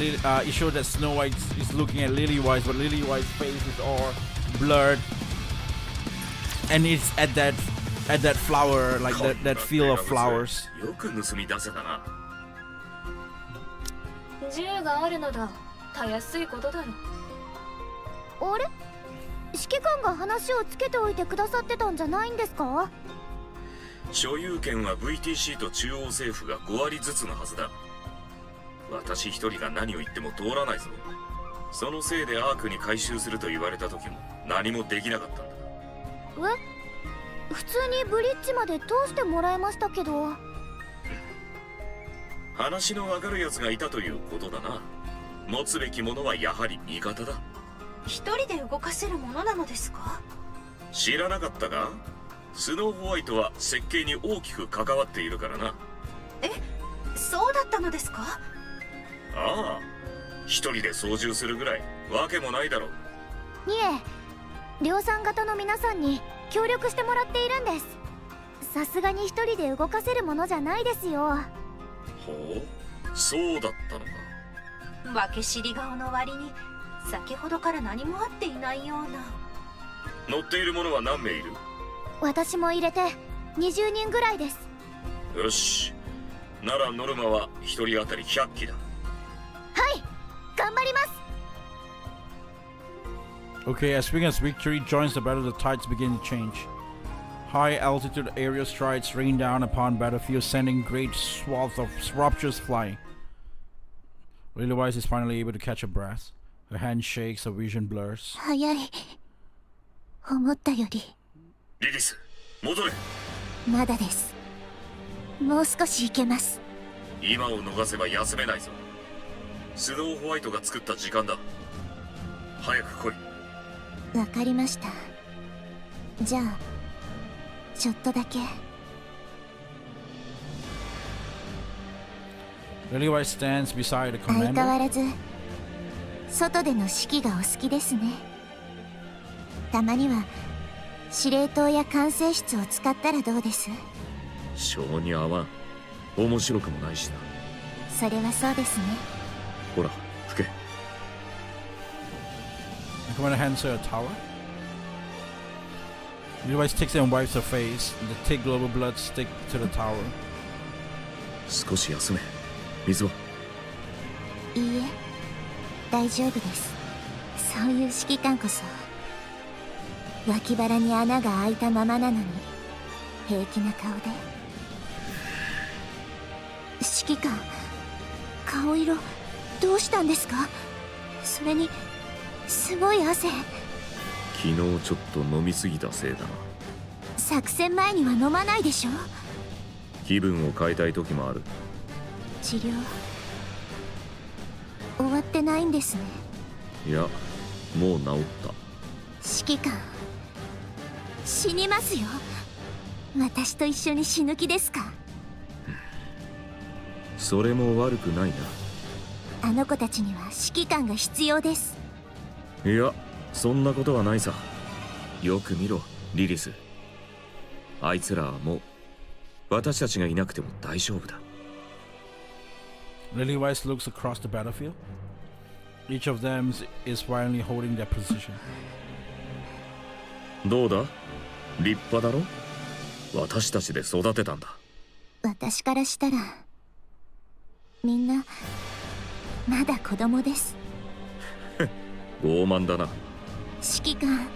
Snow White is looking at Lilywise, but Lilywise's face is all blurred, and it's at that flower, like that field of flowers. よく盗み出せたな。銃があるのだ。たやすいことだろ。あれ？指揮官が話をつけておいてくださってたんじゃないんですか？所有権は VTC と中央政府が5割ずつのはずだ。私一人が何を言っても通らないぞ。そのせいでアークに回収すると言われた時も何もできなかったんだ。え？ 普通にブリッジまで通してもらえましたけど。話のわかるやつがいたということだな。持つべきものはやはり味方だ。一人で動かせるものなのですか？知らなかったか？スノーホワイトは設計に大きく関わっているからな。え、そうだったのですか？ああ、一人で操縦するぐらいわけもないだろう。いえ、量産型の皆さんに協力してもらっているんです。さすがに一人で動かせるものじゃないですよ。ほう、そうだったのか。分け知り顔の割に先ほどから何もあっていないような。乗っている者は何名いる？私も入れて20人ぐらいです。よし、ならノルマは1人当たり100機だ。はい、頑張ります。 Okay, as Swing as victory joins the battle, the tides begin to change. High altitude aerial strikes rain down upon battlefield, sending great swaths of ruptures flying. Lilywise is finally able to catch her breath. Her hand shakes, her vision blurs. 早い。思ったより。リリス、戻れ。まだです。もう少し行けます。今を逃せば休めないぞ。スノーホワイトが作った時間だ。早く来い。わかりました。じゃあちょっとだけ。 Lilywise stands beside the 相変 commander. わらず外での指揮がお好きですね。たまには司令塔や管制室を使ったらどうです？性に合わん。面白くもないしな。それはそうですね。ほら、吹け。The commander hands her a towel. Lilywise takes it and wipes her face. The thick global blood stick to the towel. 少し休め。水は？いいえ、大丈夫です。そういう指揮官こそ脇腹に穴が開いたままなのに平気な顔で。指揮官、顔色どうしたんですか？それにすごい汗。昨日ちょっと飲みすぎたせいだな。作戦前には飲まないでしょ。気分を変えたい時もある。治療終わってないんですね。いや、もう治った。指揮官、死にますよ。私と一緒に死ぬ気ですか？それも悪くないな。あの子たちには指揮官が必要です。いや、そんなことはないさ。よく見ろ、リリス。あいつらはもう私たちがいなくても大丈夫だ。Lilywise looks across the battlefield. Each of them is finally holding their position. どうだ？立派だろ？私たちで育てたんだ。私からしたらみんなまだ子供です。傲慢だな。指揮官、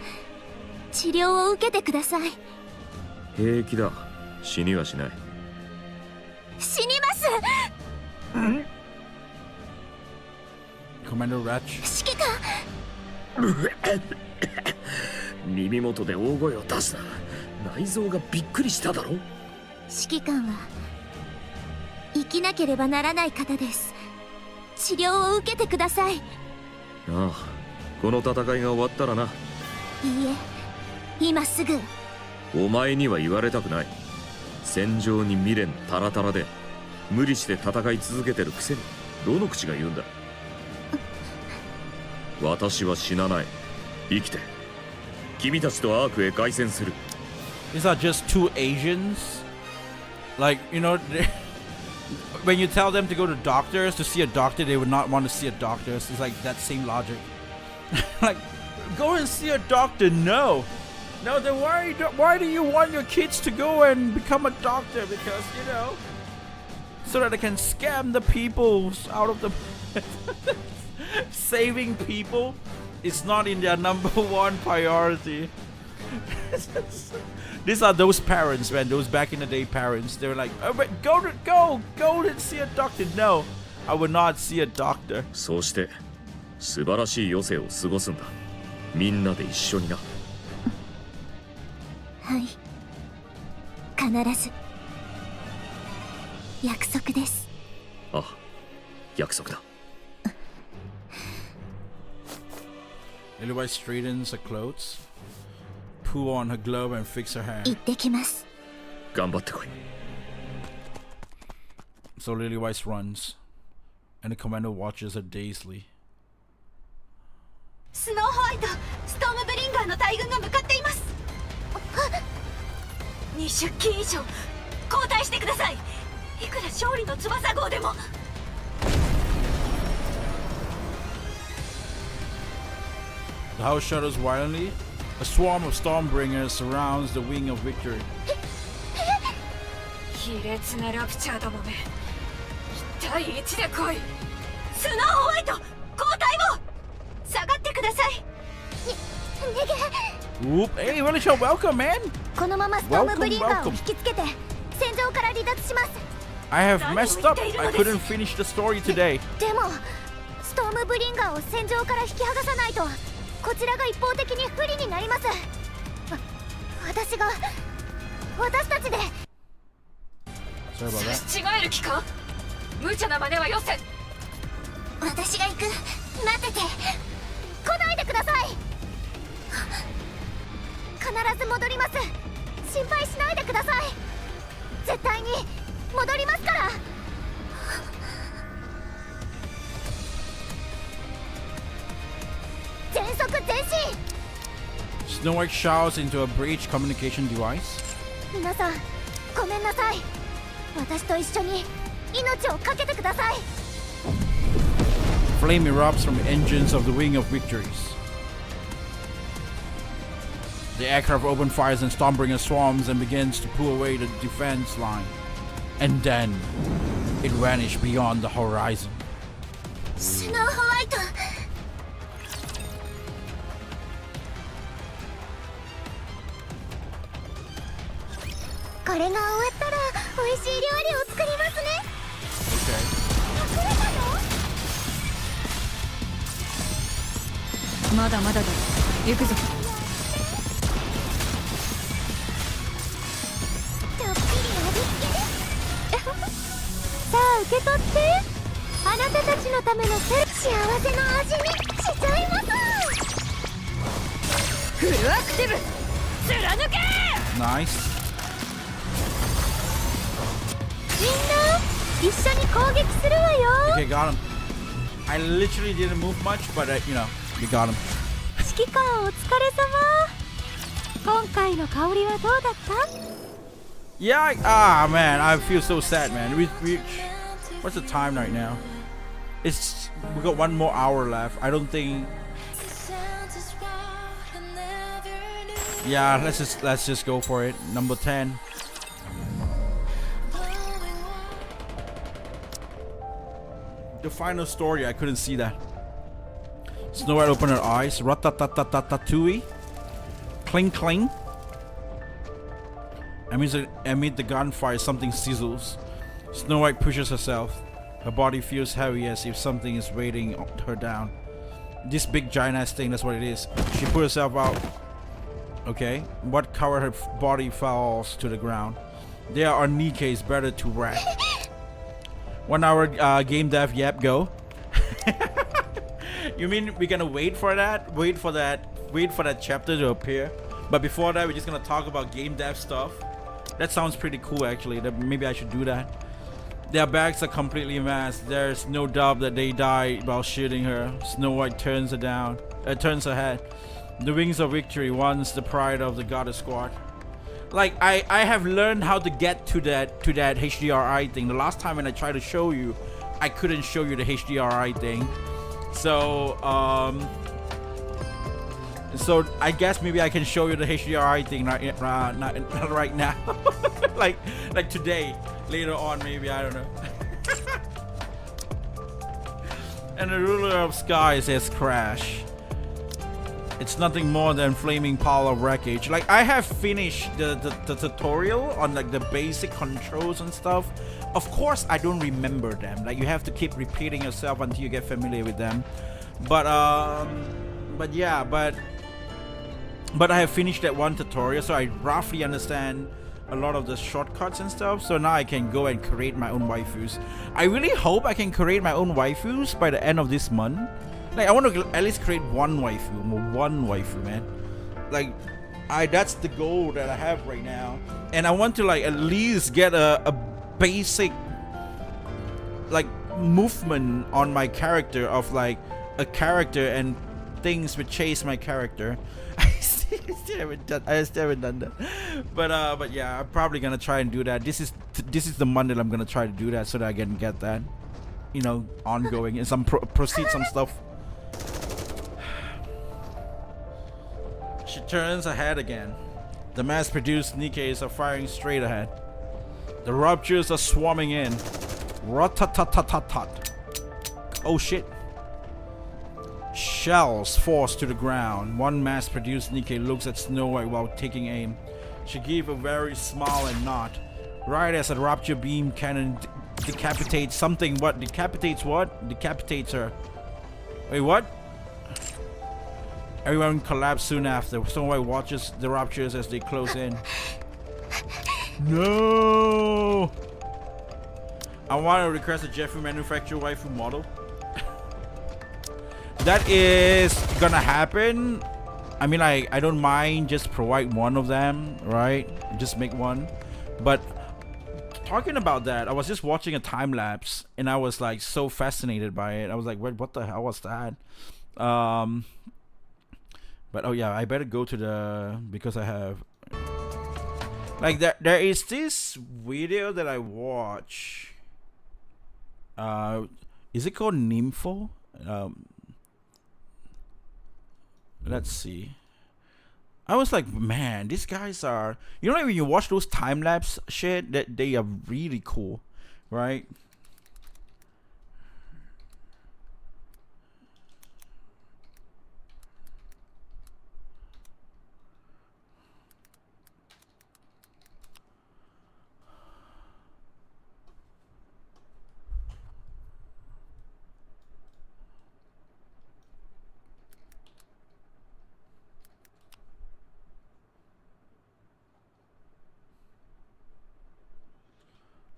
治療を受けてください。平気だ。死にはしない。死にます。Commander Ratch. 指揮官。耳元で大声を出すな。内臓がびっくりしただろ。指揮官は生きなければならない方です。治療を受けてください。ああ、この戦いが終わったらな。いいえ、今すぐ。お前には言われたくない。戦場に未練タラタラで無理して戦い続けてるくせにどの口が言うんだ。私は死なない。生きて君たちとアークへ凱旋する。 These are just two Asians. Like, you know, when you tell them to go to doctors to see a doctor, they would not want to see a doctor. It's like that same logic. Like, go and see a doctor. No, then why do you want your kids to go and become a doctor? Because, you know, so that they can scam the people out of the saving people is not in their number one priority. These are those parents, man. Those back in the day parents. They were like, oh, but go and see a doctor. No, I would not see a doctor. そうして素晴らしい余生を過ごすんだ。みんなで一緒にな。はい、必ず。約束です。ああ、約束だ。Lilywise straightens her clothes, pull on her glove and fix her hand. 行ってきます。頑張ってこい。So Lilywise runs, and the commander watches her dazedly. スノーホワイト、ストームブリンガーの大軍が向かっています。に出勤以上交代してください。いくら勝利の翼号でも。 The house shudders violently. A swarm of Stormbringers surrounds the wing of victory. 卑劣なラプチャーどもめ、1対1で来い。スノーホワイト交代を。下がってください。Whoop! Hey, Relisha, welcome, man. このままストームブリンガーを引きつけて戦場から離脱します。 I have messed up. I couldn't finish the story today. でもストームブリンガーを戦場から引き剥がさないとこちらが一方的に不利になります。私たちで。 Sorry about that. 差し違える気か。無茶な真似はよせ。私が行く。待ってて。来ないでください。必ず戻ります。心配しないでください。絶対に戻りますから。全速前進。 Snow White shouts into a breach communication device. 皆さんごめんなさい。私と一緒に命を懸けてください。 Flame erupts from the engines of the wing of victories. The aircraft open fires and Stormbringer swarms and begins to pull away the defense line. And then it vanished beyond the horizon. スノーホワイト。これが終わったら美味しい料理を作りますね。 Okay. 隠れたの？まだまだだ。行くぞ。ちょっぴり味付けです。さあ受け取って。あなたたちのための幸せの味にしちゃいます。フルアクティブ貫け。 Nice. みんな一緒に攻撃するわよ。 Okay, got him. I literally didn't move much, but you know, we got him. 指揮官お疲れ様。今回の香りはどうだった？ Yeah, man, I feel so sad, man. What's the time right now? We got 1 more hour left. I don't think. Yeah, let's just go for it. Number 10. The final story, I couldn't see that. Snow White opened her eyes. Ratatatatatatatui. Cling cling. Amid the gunfire, something sizzles. Snow White pushes herself. Her body feels heavy as if something is weighing her down. This big giant ass thing, that's what it is. She put herself out. Okay. What covered her body falls to the ground. There are Nikke's better to wreck. 1 hour game dev, yep, go. You mean we're gonna wait for that? Wait for that chapter to appear? But before that, we're just gonna talk about game dev stuff. That sounds pretty cool, actually. Maybe I should do that. Their backs are completely masked. There's no doubt that they died while shooting her. Snow White turns her head. The wings of victory, once the pride of the goddess squad. Like I have learned how to get to that HDRI thing. The last time when I tried to show you, I couldn't show you the HDRI thing. So so I guess maybe I can show you the HDRI thing not right now. like today, later on maybe, I don't know. And the ruler of sky says crash. It's nothing more than flaming pile of wreckage. Like I have finished the tutorial on like the basic controls and stuff. Of course I don't remember them. Like you have to keep repeating yourself until you get familiar with them. But yeah, but I have finished that one tutorial, so I roughly understand a lot of the shortcuts and stuff. So now I can go and create my own waifus. I really hope I can create my own waifus by the end of this month. Like I want to at least create one waifu, man. Like that's the goal that I have right now. And I want to like at least get a basic like movement on my character of like a character and things which chase my character. I still haven't done that. But yeah, I'm probably gonna try and do that. This is the month that I'm gonna try to do that so that I can get that, you know, ongoing and some proceed some stuff. She turns ahead again. The mass-produced Nikkes are firing straight ahead. The ruptures are swarming in. Rat-tat-tat-tat-tat. Oh shit. Shells forced to the ground. One mass-produced Nikke looks at Snow White while taking aim. She gives a very smile and nod. Right as a rupture beam cannon decapitates something. What? Decapitates what? Decapitates her. Wait, what? Everyone collapsed soon after. Snow White watches the ruptures as they close in. No! I want to request a Jeffrey manufactured waifu model. That is gonna happen. I mean, I don't mind just provide one of them, right? Just make one. But talking about that, I was just watching a time lapse and I was like so fascinated by it. I was like, what the hell was that? But oh yeah, I better go to the, because I have like there is this video that I watch. Is it called Nympho? Let's see. I was like, man, these guys are, you know, like when you watch those time lapse shit, that they are really cool, right?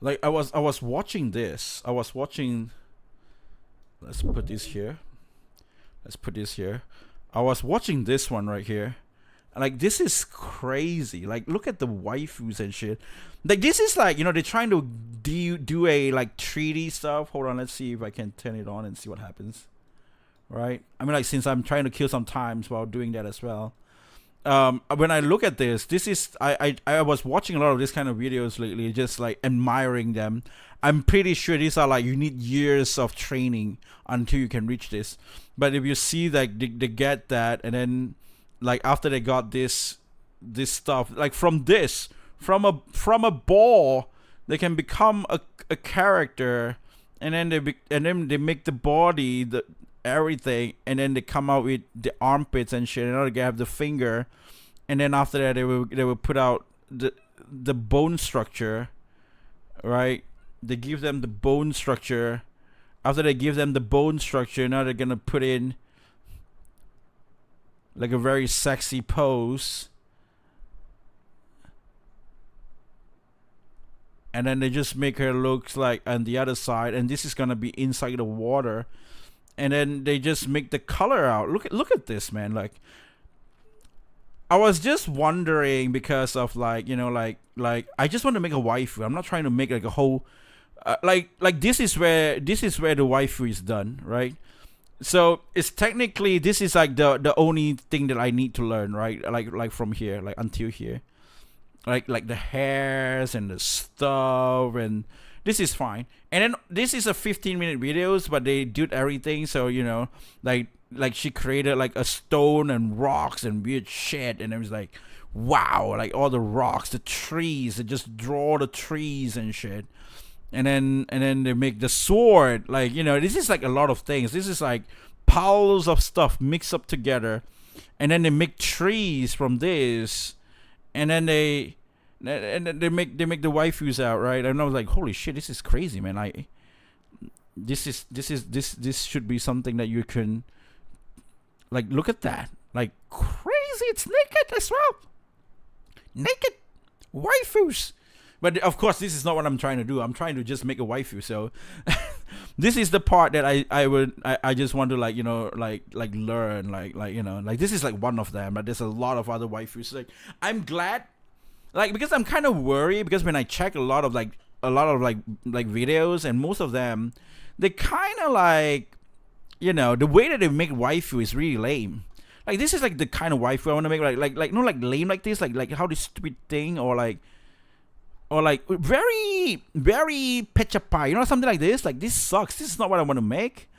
Like I was watching this. I was watching. Let's put this here. Let's put this here. I was watching this one right here. Like this is crazy. Like look at the waifus and shit. Like this is like, you know, they're trying to do a like 3D stuff. Hold on, let's see if I can turn it on and see what happens. Right? I mean, like since I'm trying to kill some times while doing that as well. When I look at this is I was watching a lot of this kind of videos lately, just like admiring them. I'm pretty sure these are like, you need years of training until you can reach this. But if you see like they get that, and then like after they got this stuff, like from a ball, they can become a character, and then they make the body, the everything, and then they come out with the armpits and shit, and now they have the finger, and then after that they will put out the bone structure, right? They give them the bone structure. After they give them the bone structure, now they're gonna put in like a very sexy pose, and then they just make her look like on the other side, and this is gonna be inside the water. And then they just make the color out. Look at this, man. Like, I was just wondering, because of like, you know, like I just want to make a waifu. I'm not trying to make like a whole like this is where the waifu is done, right? So it's technically, this is like the only thing that I need to learn, right? Like from here, like until here, like the hairs and the stuff, and this is fine. And then this is a 15-minute videos, but they did everything. So, you know, like she created like a stone and rocks and weird shit. And it was like, wow, like all the rocks, the trees, they just draw the trees and shit. And then they make the sword. Like, you know, this is like a lot of things. This is like piles of stuff mixed up together. And then they make trees from this. And then they make the waifus out, right? And I was like, holy shit, this is crazy, man. Like this should be something that you can, like, look at that, like, crazy. It's naked as well, naked waifus. But of course, this is not what I'm trying to do. I'm trying to just make a waifu. So this is the part that I just want to, like, you know, like learn, like you know, like this is like one of them, but there's a lot of other waifus. Like, I'm glad. Like, because I'm kind of worried, because when I check a lot of videos, and most of them, they kind of like, you know, the way that they make waifu is really lame. like this is like the kind of waifu I want to make, like not like lame like this, like how this stupid thing, or like very very pechapai, you know, something like this. Like this sucks. This is not what I want to make.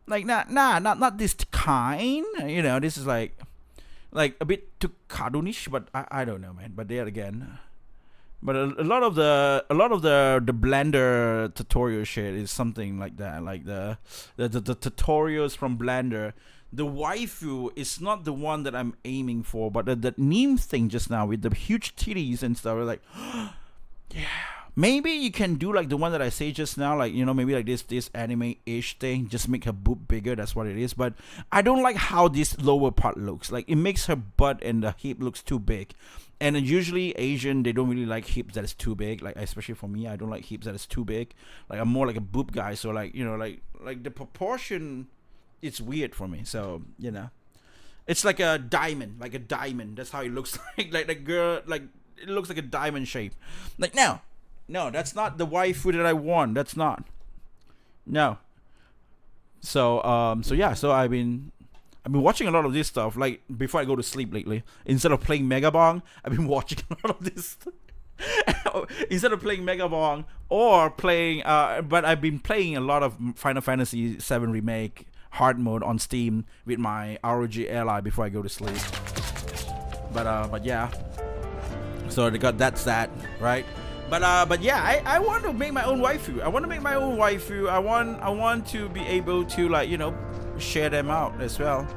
Like not this kind. You know, this is like a bit too cartoonish, but I don't know, man. But there again, but a lot of the Blender tutorial shit is something like that. Like the tutorials from Blender. The waifu is not the one that I'm aiming for, but that meme thing just now with the huge titties and stuff. Like, yeah, maybe you can do like the one that I say just now, like, you know, maybe like this anime-ish thing, just make her boob bigger. That's what it is. But I don't like how this lower part looks. Like, it makes her butt and the hip looks too big. And usually Asian, they don't really like hips that is too big. Like, especially for me, I don't like hips that is too big. Like, I'm more like a boob guy. So like, you know, like the proportion, it's weird for me. So, you know, it's like a diamond. That's how it looks like. Like the girl, like it looks like a diamond shape. Like, no, that's not the waifu that I want. That's not. No. So yeah. So I've been watching a lot of this stuff. Like before I go to sleep lately, instead of playing Megabong, I've been watching a lot of this. Instead of playing Megabong or playing, but I've been playing a lot of Final Fantasy VII Remake hard mode on Steam with my ROG ally before I go to sleep. But yeah. So they got that's that, right? But yeah, I want to make my own waifu. I want to be able to, like, you know, share them out as well.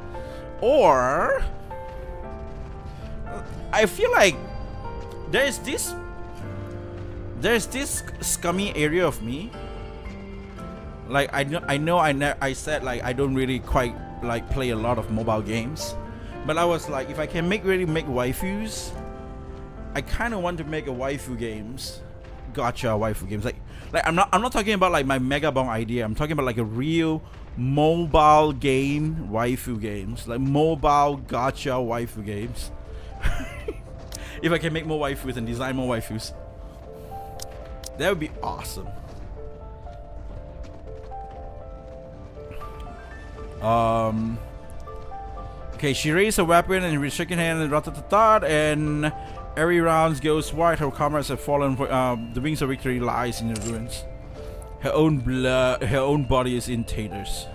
Or I feel like there's this scummy area of me. Like I said, like, I don't really quite like play a lot of mobile games, but I was like, if I can make waifus, I kind of want to make a waifu games, gacha waifu games. Like I'm not talking about like my Megabong idea. I'm talking about like a real mobile game waifu games, like mobile gacha waifu games. If I can make more waifus and design more waifus, that would be awesome. Okay, she raised her weapon and with shaking hand and ratatatat, and every round goes wide. Her comrades have fallen. The wings of victory lies in the ruins. Her own body is in tatters.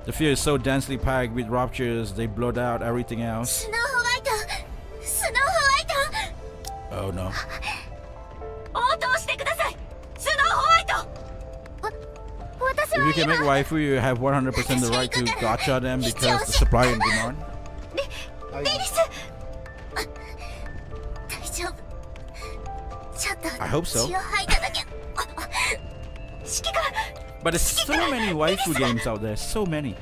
The field is so densely packed with ruptures, they blot out everything else. Oh no. If you can make waifu, you have 100% the right to gacha them because the supply and demand. I hope so. But there's so many waifu games out there, so many.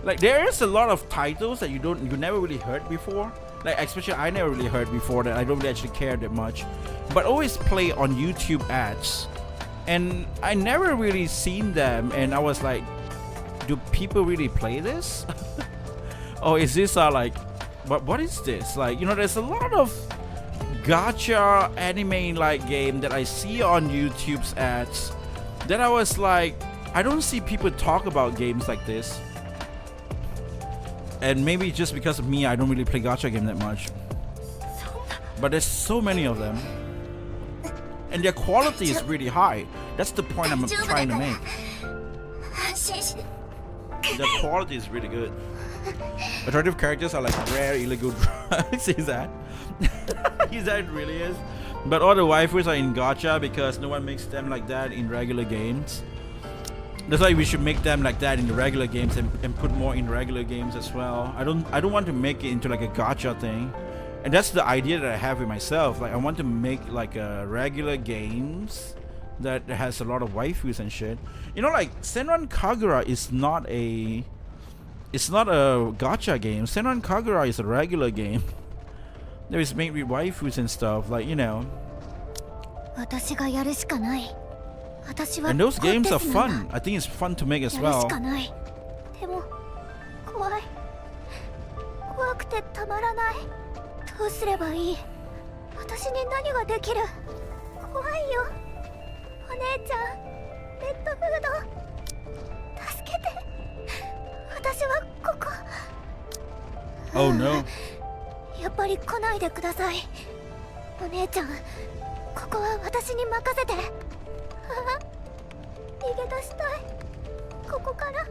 Like there is a lot of titles that you never really heard before. Like especially I never really heard before that I don't really actually care that much, but always play on YouTube ads, and I never really seen them, and I was like, do people really play this? Or is this like, what is this? Like, you know, there's a lot of gacha anime like game that I see on YouTube's ads that I was like, I don't see people talk about games like this. And maybe just because of me, I don't really play gacha game that much. But there's so many of them. And their quality is really high. That's the point I'm trying to make. The quality is really good. Majority of characters are like rare illegal drugs. Is that? Is that it really is? But all the waifus are in gacha because no one makes them like that in regular games. That's why we should make them like that in the regular games and put more in regular games as well. I don't want to make it into like a gacha thing. And that's the idea that I have with myself. Like I want to make like a regular games that has a lot of waifus and shit. You know, like Senran Kagura is not a gacha game. Senran Kagura is a regular game. That is made with waifus and stuff, like, you know. And those games are fun. I think it's fun to make as well. レッドフード助けて私はここ Oh no. やっぱり来ないでくださいお姉ちゃんここは私に任せて逃げ出したいここから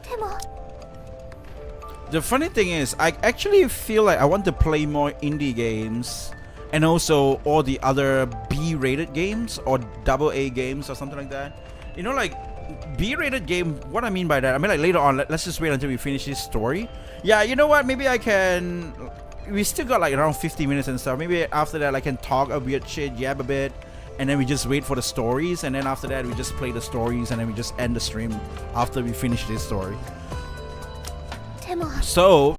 でも The funny thing is, I actually feel like I want to play more indie games and also all the other B-rated games or AA games or something like that. You know, like B-rated game, what I mean by that, I mean like later on, let's just wait until we finish this story. Yeah, you know what, maybe I can... We still got like around 50 minutes and stuff. Maybe after that I can talk a weird shit, yab a bit, and then we just wait for the stories, and then after that we just play the stories, and then we just end the stream after we finish this story. So